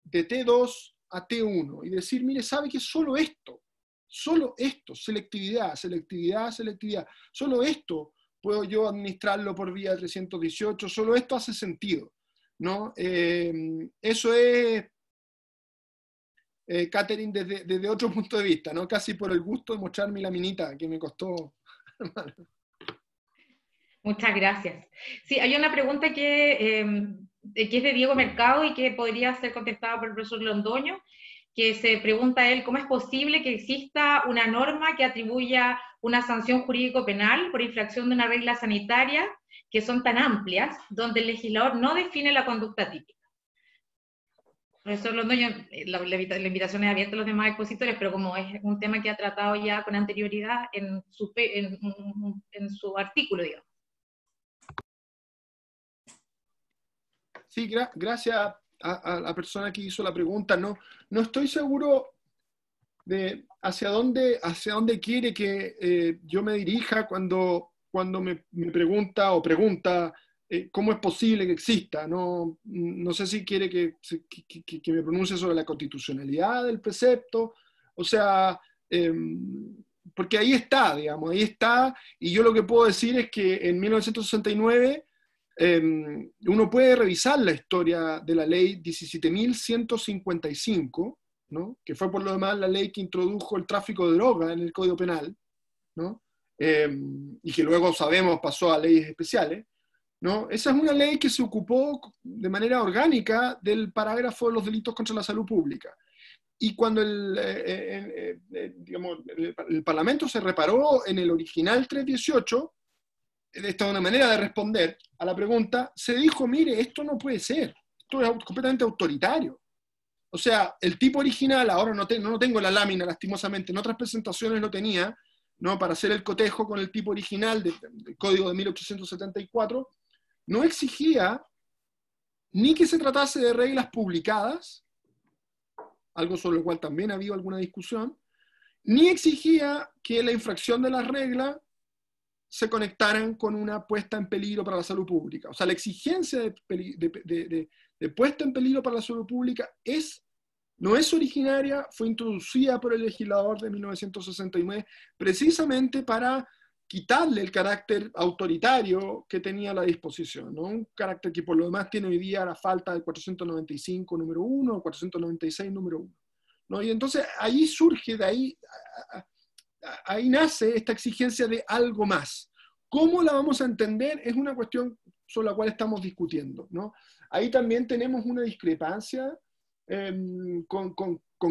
de T2 a T1 y decir, mire, sabe que solo esto, selectividad, solo esto puedo yo administrarlo por vía 318, solo esto hace sentido, ¿no? Eso es, Catherine, desde otro punto de vista, ¿no? Casi por el gusto de mostrar mi laminita, que me costó. Muchas gracias. Sí, hay una pregunta que es de Diego Mercado y que podría ser contestada por el profesor Londoño, que se pregunta a él cómo es posible que exista una norma que atribuya una sanción jurídico-penal por infracción de una regla sanitaria que son tan amplias, donde el legislador no define la conducta típica. Profesor Londoño, la invitación es abierta a los demás expositores, pero como es un tema que ha tratado ya con anterioridad en su artículo, digamos. Sí, gracias a la persona que hizo la pregunta. No estoy seguro de hacia dónde quiere que yo me dirija cuando me pregunta cómo es posible que exista. No sé si quiere que me pronuncie sobre la constitucionalidad del precepto, o sea, porque ahí está, digamos, ahí está, y yo lo que puedo decir es que en 1969 uno puede revisar la historia de la ley 17.155, ¿no? Que fue por lo demás la ley que introdujo el tráfico de droga en el Código Penal, ¿no? Y que luego sabemos pasó a leyes especiales, ¿no? Esa es una ley que se ocupó de manera orgánica del parágrafo de los delitos contra la salud pública. Y cuando digamos, el Parlamento se reparó en el original 318, esta es una manera de responder a la pregunta, se dijo, mire, esto no puede ser, esto es completamente autoritario. O sea, el tipo original, ahora no tengo la lámina, lastimosamente, en otras presentaciones lo tenía, ¿no? Para hacer el cotejo con el tipo original del Código de 1874, no exigía ni que se tratase de reglas publicadas, algo sobre lo cual también ha habido alguna discusión, ni exigía que la infracción de las reglas se conectaran con una puesta en peligro para la salud pública. O sea, la exigencia de puesta en peligro para la salud pública no es originaria, fue introducida por el legislador de 1969 precisamente para quitarle el carácter autoritario que tenía a la disposición, ¿no? Un carácter que por lo demás tiene hoy día la falta del 495 número 1 o 496 número 1, ¿no? Y entonces ahí surge, ahí nace esta exigencia de algo más. ¿Cómo la vamos a entender? Es una cuestión sobre la cual estamos discutiendo, ¿no? Ahí también tenemos una discrepancia con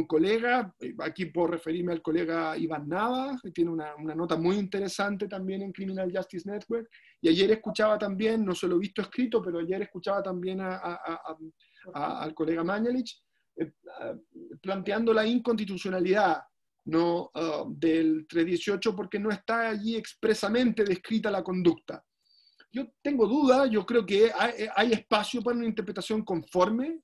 colegas. Aquí puedo referirme al colega Iván Navas, que tiene una nota muy interesante también en Criminal Justice Network, y ayer escuchaba también, no se lo he visto escrito, pero ayer escuchaba también al colega Mañalich planteando la inconstitucionalidad, ¿no? Del 318, porque no está allí expresamente descrita la conducta. Yo tengo dudas, yo creo que hay espacio para una interpretación conforme,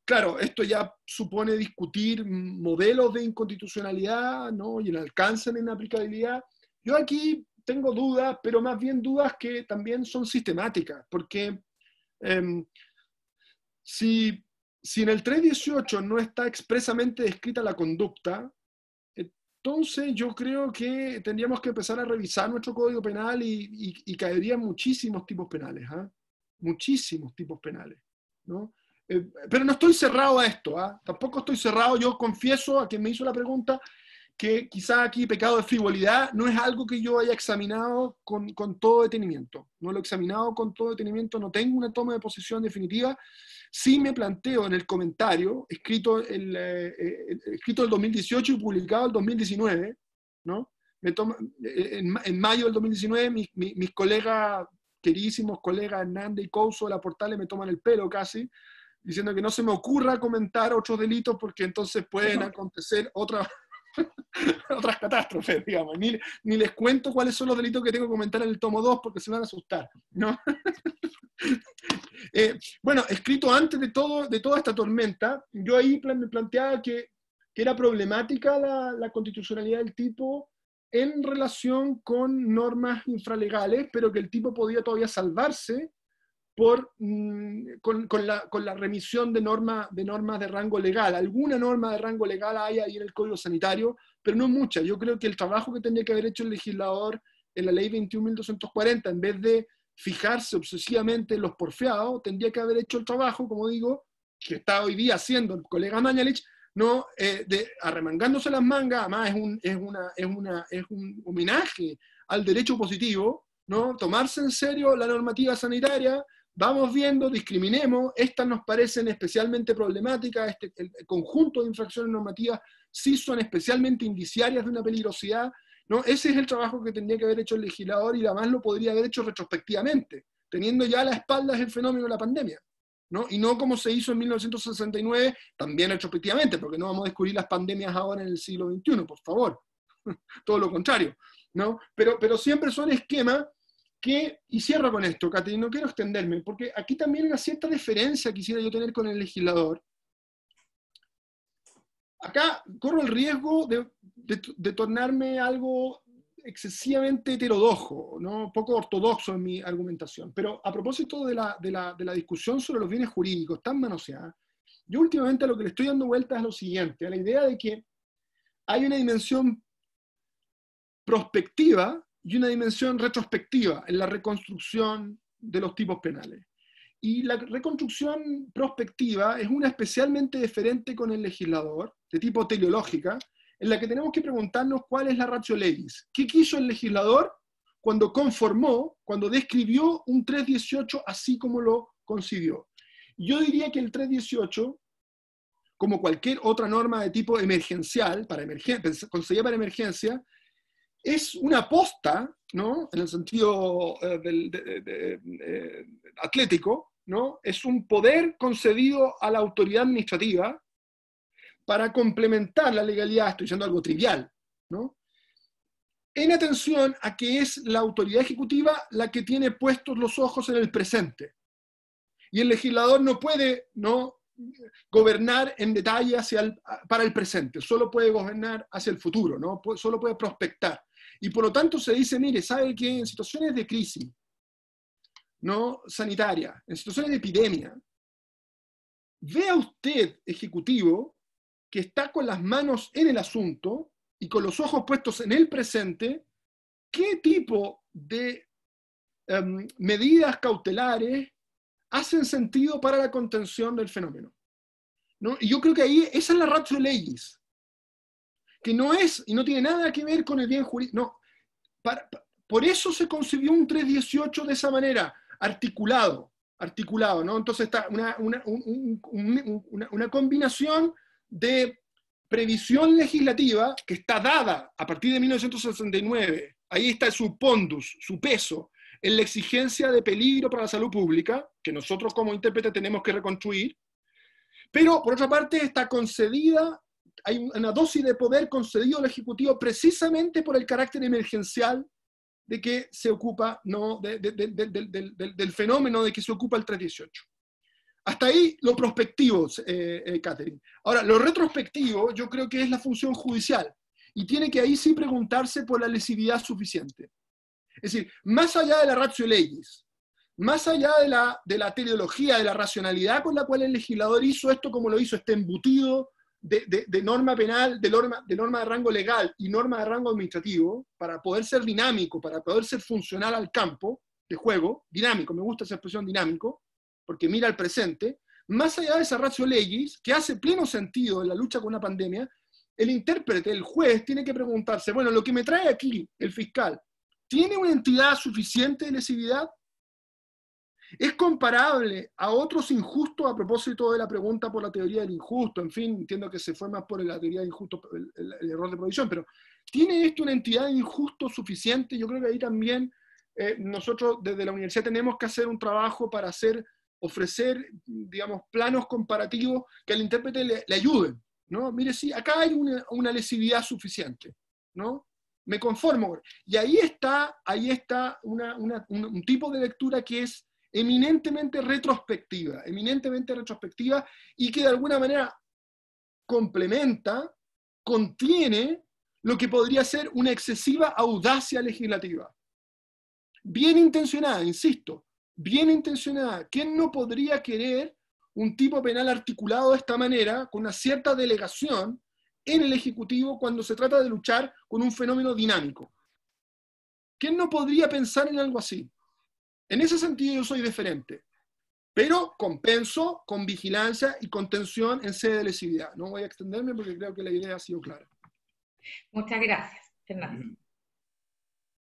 Claro, esto ya supone discutir modelos de inconstitucionalidad, ¿no? Y el alcance de inaplicabilidad. Yo aquí tengo dudas, pero más bien dudas que también son sistemáticas, porque si en el 318 no está expresamente descrita la conducta, entonces yo creo que tendríamos que empezar a revisar nuestro Código Penal y caerían muchísimos tipos penales, muchísimos tipos penales, ¿no? Pero no estoy cerrado a esto, tampoco estoy cerrado. Yo confieso a quien me hizo la pregunta que quizá aquí pecado de frivolidad no es algo que yo haya examinado con todo detenimiento. No lo he examinado con todo detenimiento, no tengo una toma de posición definitiva. Sí me planteo en el comentario, escrito el 2018 y publicado el 2019, ¿no? En mayo del 2019 mis colegas, queridísimos colegas Hernández y Couso de la Portales me toman el pelo casi, diciendo que no se me ocurra comentar otros delitos porque entonces pueden acontecer otras catástrofes, digamos. Ni les cuento cuáles son los delitos que tengo que comentar en el tomo 2 porque se van a asustar, ¿no? Bueno, escrito antes de toda esta tormenta, yo ahí me planteaba que era problemática la constitucionalidad del tipo en relación con normas infralegales, pero que el tipo podía todavía salvarse con la remisión de normas de rango legal. Alguna norma de rango legal hay ahí en el Código Sanitario, pero no mucha. Yo creo que el trabajo que tendría que haber hecho el legislador en la ley 21.240, en vez de fijarse obsesivamente en los porfiados, tendría que haber hecho el trabajo, como digo, que está hoy día haciendo el colega Mañalich, ¿no? Arremangándose las mangas. Además es un homenaje al derecho positivo, ¿no? Tomarse en serio la normativa sanitaria. Vamos viendo, discriminemos, estas nos parecen especialmente problemáticas, el conjunto de infracciones normativas sí son especialmente indiciarias de una peligrosidad, ¿no? Ese es el trabajo que tendría que haber hecho el legislador y además lo podría haber hecho retrospectivamente, teniendo ya a las espaldas el fenómeno de la pandemia, ¿no? Y no como se hizo en 1969, también retrospectivamente, porque no vamos a descubrir las pandemias ahora en el siglo XXI, por favor. Todo lo contrario, ¿no? Pero siempre son esquemas que, y cierro con esto, Katy, no quiero extenderme, porque aquí también hay una cierta diferencia quisiera yo tener con el legislador. Acá corro el riesgo de tornarme algo excesivamente heterodoxo, ¿no? Poco ortodoxo en mi argumentación. Pero a propósito de la discusión sobre los bienes jurídicos tan manoseada, yo últimamente a lo que le estoy dando vueltas es lo siguiente, a la idea de que hay una dimensión prospectiva y una dimensión retrospectiva en la reconstrucción de los tipos penales. Y la reconstrucción prospectiva es una especialmente deferente con el legislador, de tipo teleológica, en la que tenemos que preguntarnos cuál es la ratio legis. ¿Qué quiso el legislador cuando conformó, cuando describió un 318 así como lo concibió? Yo diría que el 318, como cualquier otra norma de tipo emergencial, concebida para emergencia, es una aposta, ¿no? En el sentido atlético, ¿no? Es un poder concedido a la autoridad administrativa para complementar la legalidad, estoy diciendo algo trivial, ¿no? En atención a que es la autoridad ejecutiva la que tiene puestos los ojos en el presente. Y el legislador no puede, ¿no?, gobernar en detalle para el presente, solo puede gobernar hacia el futuro, ¿no? Solo puede prospectar. Y por lo tanto se dice, mire, ¿sabe qué? En situaciones de crisis, ¿no?, sanitaria, en situaciones de epidemia, vea usted, ejecutivo, que está con las manos en el asunto y con los ojos puestos en el presente, ¿qué tipo de medidas cautelares hacen sentido para la contención del fenómeno? ¿No? Y yo creo que ahí esa es la ratio legis, que no es, y no tiene nada que ver con el bien jurídico, no. Por eso se concibió un 318 de esa manera, articulado, ¿no? Entonces está una combinación de previsión legislativa que está dada a partir de 1969, ahí está su pondus, su peso, en la exigencia de peligro para la salud pública, que nosotros como intérpretes tenemos que reconstruir, pero por otra parte está concedida, hay una dosis de poder concedido al Ejecutivo precisamente por el carácter emergencial de que se ocupa, ¿no?, del fenómeno de que se ocupa el 318. Hasta ahí lo prospectivo, Catherine. Ahora, lo retrospectivo yo creo que es la función judicial, y tiene que ahí sí preguntarse por la lesividad suficiente. Es decir, más allá de la ratio legis, más allá de la teleología, de la racionalidad con la cual el legislador hizo esto como lo hizo, este embutido de norma penal, de norma de rango legal y norma de rango administrativo, para poder ser dinámico, para poder ser funcional al campo de juego, dinámico, me gusta esa expresión dinámico, porque mira al presente, más allá de esa ratio legis, que hace pleno sentido en la lucha con una pandemia, el intérprete, el juez, tiene que preguntarse, bueno, lo que me trae aquí el fiscal, ¿tiene una entidad suficiente de lesividad? ¿Es comparable a otros injustos a propósito de la pregunta por la teoría del injusto? En fin, entiendo que se fue más por la teoría del injusto, el error de provisión, pero ¿tiene esto una entidad de injusto suficiente? Yo creo que ahí también nosotros desde la universidad tenemos que hacer un trabajo para ofrecer, digamos, planos comparativos que al intérprete le ayuden, ¿no? Mire, sí, acá hay una lesividad suficiente, ¿no? Me conformo. Y ahí está un tipo de lectura que es eminentemente retrospectiva y que de alguna manera complementa, contiene lo que podría ser una excesiva audacia legislativa. Bien intencionada, insisto, bien intencionada. ¿Quién no podría querer un tipo penal articulado de esta manera, con una cierta delegación en el Ejecutivo cuando se trata de luchar con un fenómeno dinámico? ¿Quién no podría pensar en algo así? En ese sentido yo soy diferente, pero compenso con vigilancia y contención en sede de lesividad. No voy a extenderme porque creo que la idea ha sido clara. Muchas gracias, Fernando.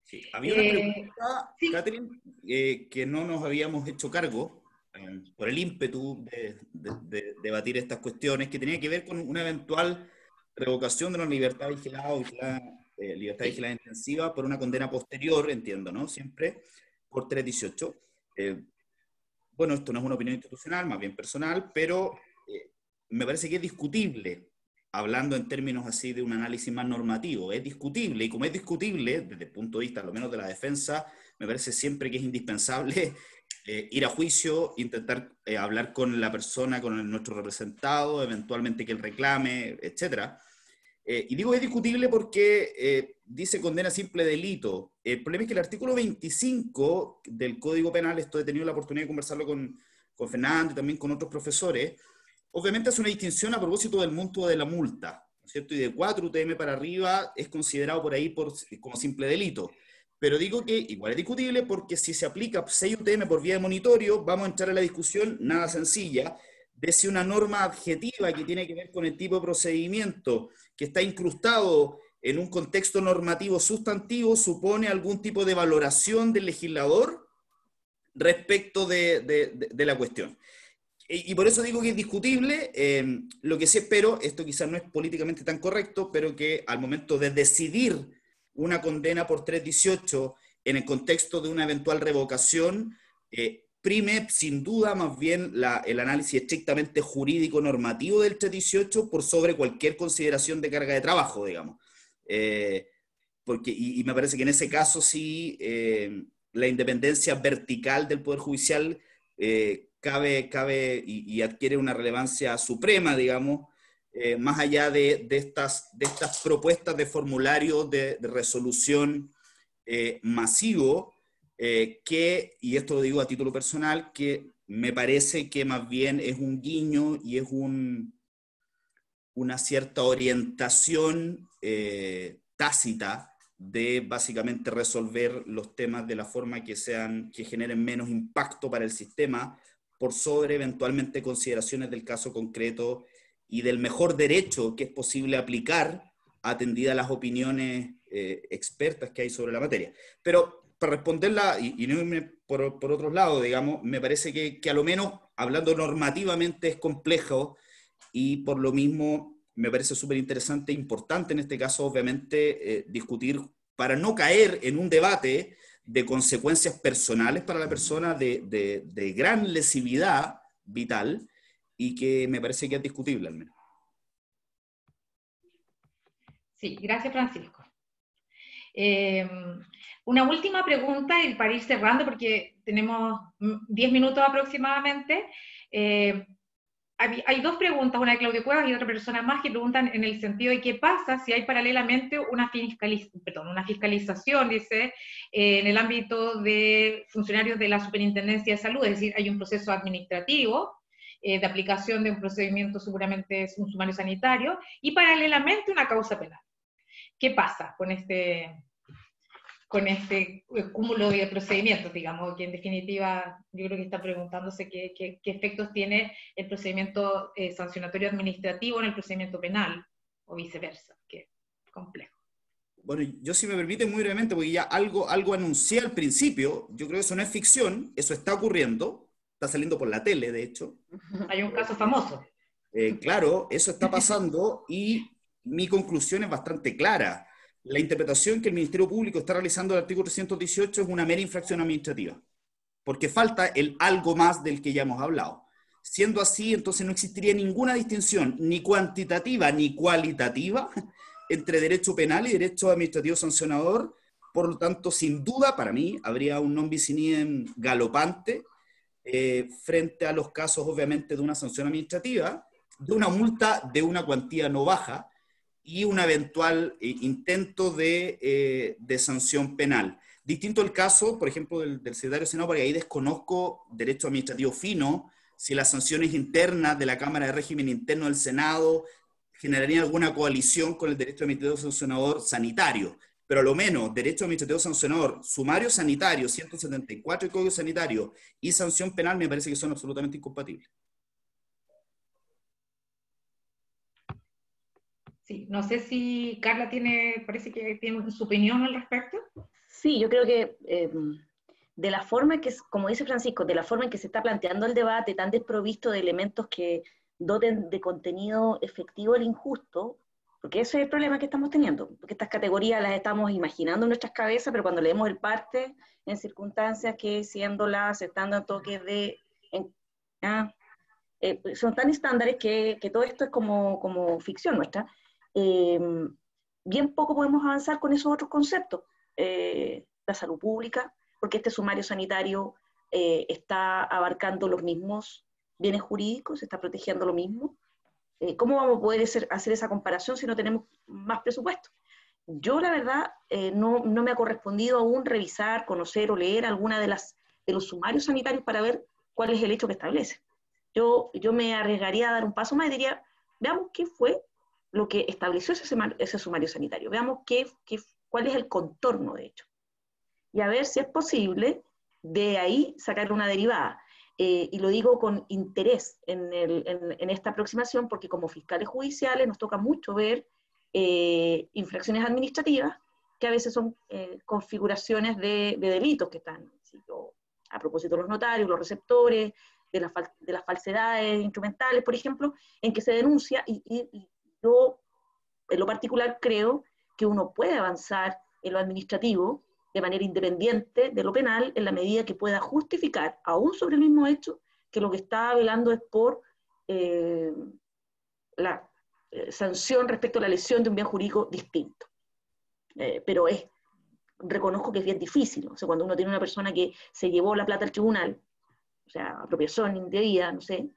Sí, había una pregunta, sí. Catherine, que no nos habíamos hecho cargo por el ímpetu de debatir estas cuestiones, que tenía que ver con una eventual revocación de una libertad vigilada o libertad vigilada intensiva por una condena posterior, entiendo, ¿no? Siempre por 318. bueno, esto no es una opinión institucional, más bien personal, pero me parece que es discutible, hablando en términos así de un análisis más normativo, es discutible, y como es discutible, desde el punto de vista, al menos de la defensa, me parece siempre que es indispensable ir a juicio, intentar hablar con la persona, con nuestro representado, eventualmente que él reclame, etcétera. Y digo es discutible porque dice condena simple delito. El problema es que el artículo 25 del Código Penal, esto he tenido la oportunidad de conversarlo con Fernando y también con otros profesores, obviamente hace una distinción a propósito del monto de la multa, ¿no es cierto? Y de 4 UTM para arriba es considerado por ahí como simple delito. Pero digo que igual es discutible porque si se aplica 6 UTM por vía de monitorio, vamos a entrar en la discusión nada sencilla de si una norma adjetiva que tiene que ver con el tipo de procedimiento que está incrustado en un contexto normativo sustantivo supone algún tipo de valoración del legislador respecto de la cuestión. Y por eso digo que es discutible. Lo que sí espero, esto quizás no es políticamente tan correcto, pero que al momento de decidir una condena por 318 en el contexto de una eventual revocación, prime sin duda más bien el análisis estrictamente jurídico normativo del 318 por sobre cualquier consideración de carga de trabajo, digamos. Y me parece que en ese caso sí la independencia vertical del Poder Judicial cabe y adquiere una relevancia suprema, digamos, más allá de estas propuestas de formulario de resolución masivo, y esto lo digo a título personal, que me parece que más bien es un guiño y es una cierta orientación tácita de básicamente resolver los temas de la forma que generen menos impacto para el sistema, por sobre eventualmente consideraciones del caso concreto y del mejor derecho que es posible aplicar atendida a las opiniones expertas que hay sobre la materia. Pero para responderla, y no irme por otros lados, digamos, me parece que a lo menos, hablando normativamente, es complejo, y por lo mismo me parece súper interesante e importante en este caso, obviamente, discutir para no caer en un debate de consecuencias personales para la persona de gran lesividad vital, y que me parece que es discutible al menos. Sí, gracias Francisco. Una última pregunta para ir cerrando, porque tenemos 10 minutos aproximadamente. Hay dos preguntas, una de Claudio Cuevas y otra persona más, que preguntan en el sentido de qué pasa si hay paralelamente una fiscalización, dice, en el ámbito de funcionarios de la Superintendencia de Salud, es decir, hay un proceso administrativo de aplicación de un procedimiento seguramente es un sumario sanitario, y paralelamente una causa penal. ¿Qué pasa con este cúmulo de procedimientos, digamos, que en definitiva yo creo que está preguntándose qué efectos tiene el procedimiento sancionatorio administrativo en el procedimiento penal, o viceversa, que es complejo? Bueno, yo si me permite muy brevemente, porque ya algo anuncié al principio, yo creo que eso no es ficción, eso está ocurriendo, está saliendo por la tele, de hecho. Hay un caso famoso. Claro, eso está pasando, y mi conclusión es bastante clara. La interpretación que el Ministerio Público está realizando del artículo 318 es una mera infracción administrativa, porque falta el algo más del que ya hemos hablado. Siendo así, entonces no existiría ninguna distinción, ni cuantitativa ni cualitativa, entre derecho penal y derecho administrativo sancionador. Por lo tanto, sin duda, para mí, habría un non bis in idem galopante frente a los casos, obviamente, de una sanción administrativa, de una multa de una cuantía no baja, y un eventual intento de sanción penal. Distinto el caso, por ejemplo, del secretario de Senado, porque ahí desconozco derecho administrativo fino, si las sanciones internas de la Cámara de Régimen Interno del Senado generarían alguna coalición con el derecho administrativo sancionador sanitario. Pero a lo menos derecho administrativo sancionador, sumario sanitario, 174 del Código Sanitario, y sanción penal me parece que son absolutamente incompatibles. Sí, no sé si Carla parece que tiene su opinión al respecto. Sí, yo creo que de la forma en que, como dice Francisco, de la forma en que se está planteando el debate, tan desprovisto de elementos que doten de contenido efectivo el injusto, porque ese es el problema que estamos teniendo, porque estas categorías las estamos imaginando en nuestras cabezas, pero cuando leemos el parte, en circunstancias que estando en toque de son tan estándares que todo esto es como ficción nuestra. Bien poco podemos avanzar con esos otros conceptos. La salud pública, porque este sumario sanitario está abarcando los mismos bienes jurídicos, está protegiendo lo mismo. ¿Cómo vamos a poder hacer esa comparación si no tenemos más presupuesto? Yo, la verdad, no me ha correspondido aún revisar, conocer o leer alguna de los sumarios sanitarios para ver cuál es el hecho que establece. Yo me arriesgaría a dar un paso más y diría, veamos qué fue lo que estableció ese sumario sanitario, veamos cuál es el contorno de hecho, y a ver si es posible de ahí sacar una derivada. Y lo digo con interés en esta aproximación, porque como fiscales judiciales nos toca mucho ver infracciones administrativas, que a veces son configuraciones de delitos que están, a propósito de los notarios, los receptores, de las falsedades instrumentales, por ejemplo, en que se denuncia, y yo en lo particular creo que uno puede avanzar en lo administrativo de manera independiente de lo penal, en la medida que pueda justificar, aún sobre el mismo hecho, que lo que está velando es por la sanción respecto a la lesión de un bien jurídico distinto. Pero reconozco que es bien difícil, ¿no? O sea, cuando uno tiene una persona que se llevó la plata al tribunal, o sea, apropiación indebida, no sé,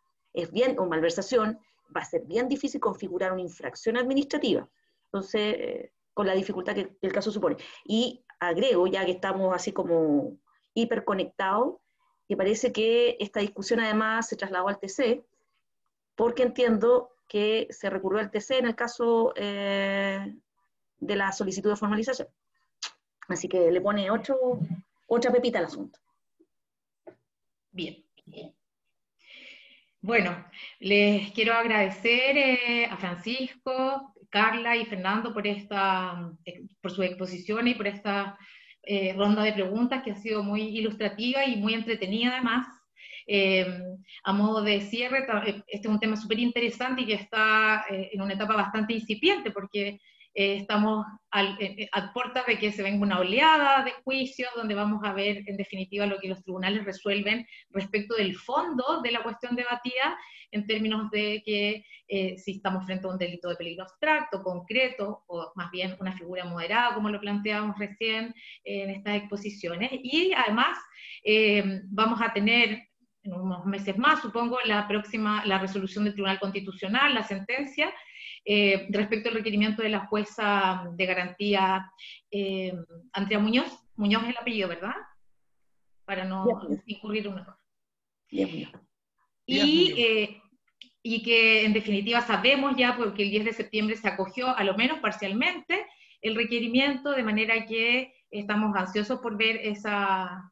o malversación, va a ser bien difícil configurar una infracción administrativa. Entonces, con la dificultad que el caso supone. Y agrego, ya que estamos así como hiperconectados, que parece que esta discusión además se trasladó al TC, porque entiendo que se recurrió al TC en el caso de la solicitud de formalización. Así que le pone otra pepita al asunto. Bien. Bueno, les quiero agradecer a Francisco, Carla y Fernando por su exposición y por esta ronda de preguntas que ha sido muy ilustrativa y muy entretenida además. A modo de cierre, este es un tema súper interesante y que está en una etapa bastante incipiente, porque estamos a puertas de que se venga una oleada de juicios donde vamos a ver en definitiva lo que los tribunales resuelven respecto del fondo de la cuestión debatida, en términos de que si estamos frente a un delito de peligro abstracto, concreto, o más bien una figura moderada, como lo planteábamos recién en estas exposiciones. Y además vamos a tener en unos meses más, supongo, la resolución del Tribunal Constitucional, la sentencia, respecto al requerimiento de la jueza de garantía Andrea Muñoz. Muñoz es el apellido, ¿verdad? Para no incurrir en un error. Y que en definitiva sabemos ya, porque el 10 de septiembre se acogió, a lo menos parcialmente, el requerimiento, de manera que estamos ansiosos por ver esa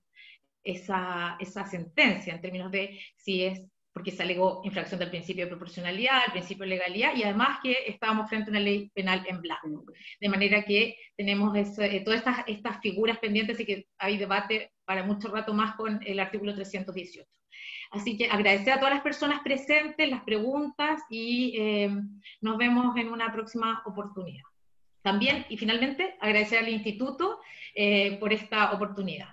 sentencia, en términos de si es porque se alegó infracción del principio de proporcionalidad, el principio de legalidad, y además que estábamos frente a una ley penal en blanco. De manera que tenemos todas estas figuras pendientes y que hay debate para mucho rato más con el artículo 318. Así que agradecer a todas las personas presentes, las preguntas, y nos vemos en una próxima oportunidad. También, y finalmente, agradecer al Instituto por esta oportunidad.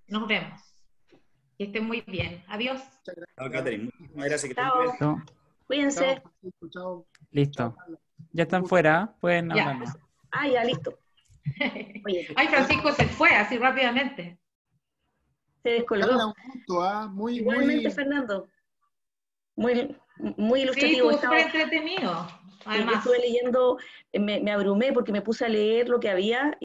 Nos vemos. Que estén muy bien. Adiós. Chao, Catherine. Muchísimas gracias. Chao. Cuídense. Chao. Listo. Ya están fuera, pueden Ya. hablar. Ya, listo. Oye, Ay, Francisco se fue así rápidamente. se descolgó. Igualmente, Fernando. Muy ilustrativo. Sí, súper entretenido. Además, estuve leyendo, me abrumé porque me puse a leer lo que había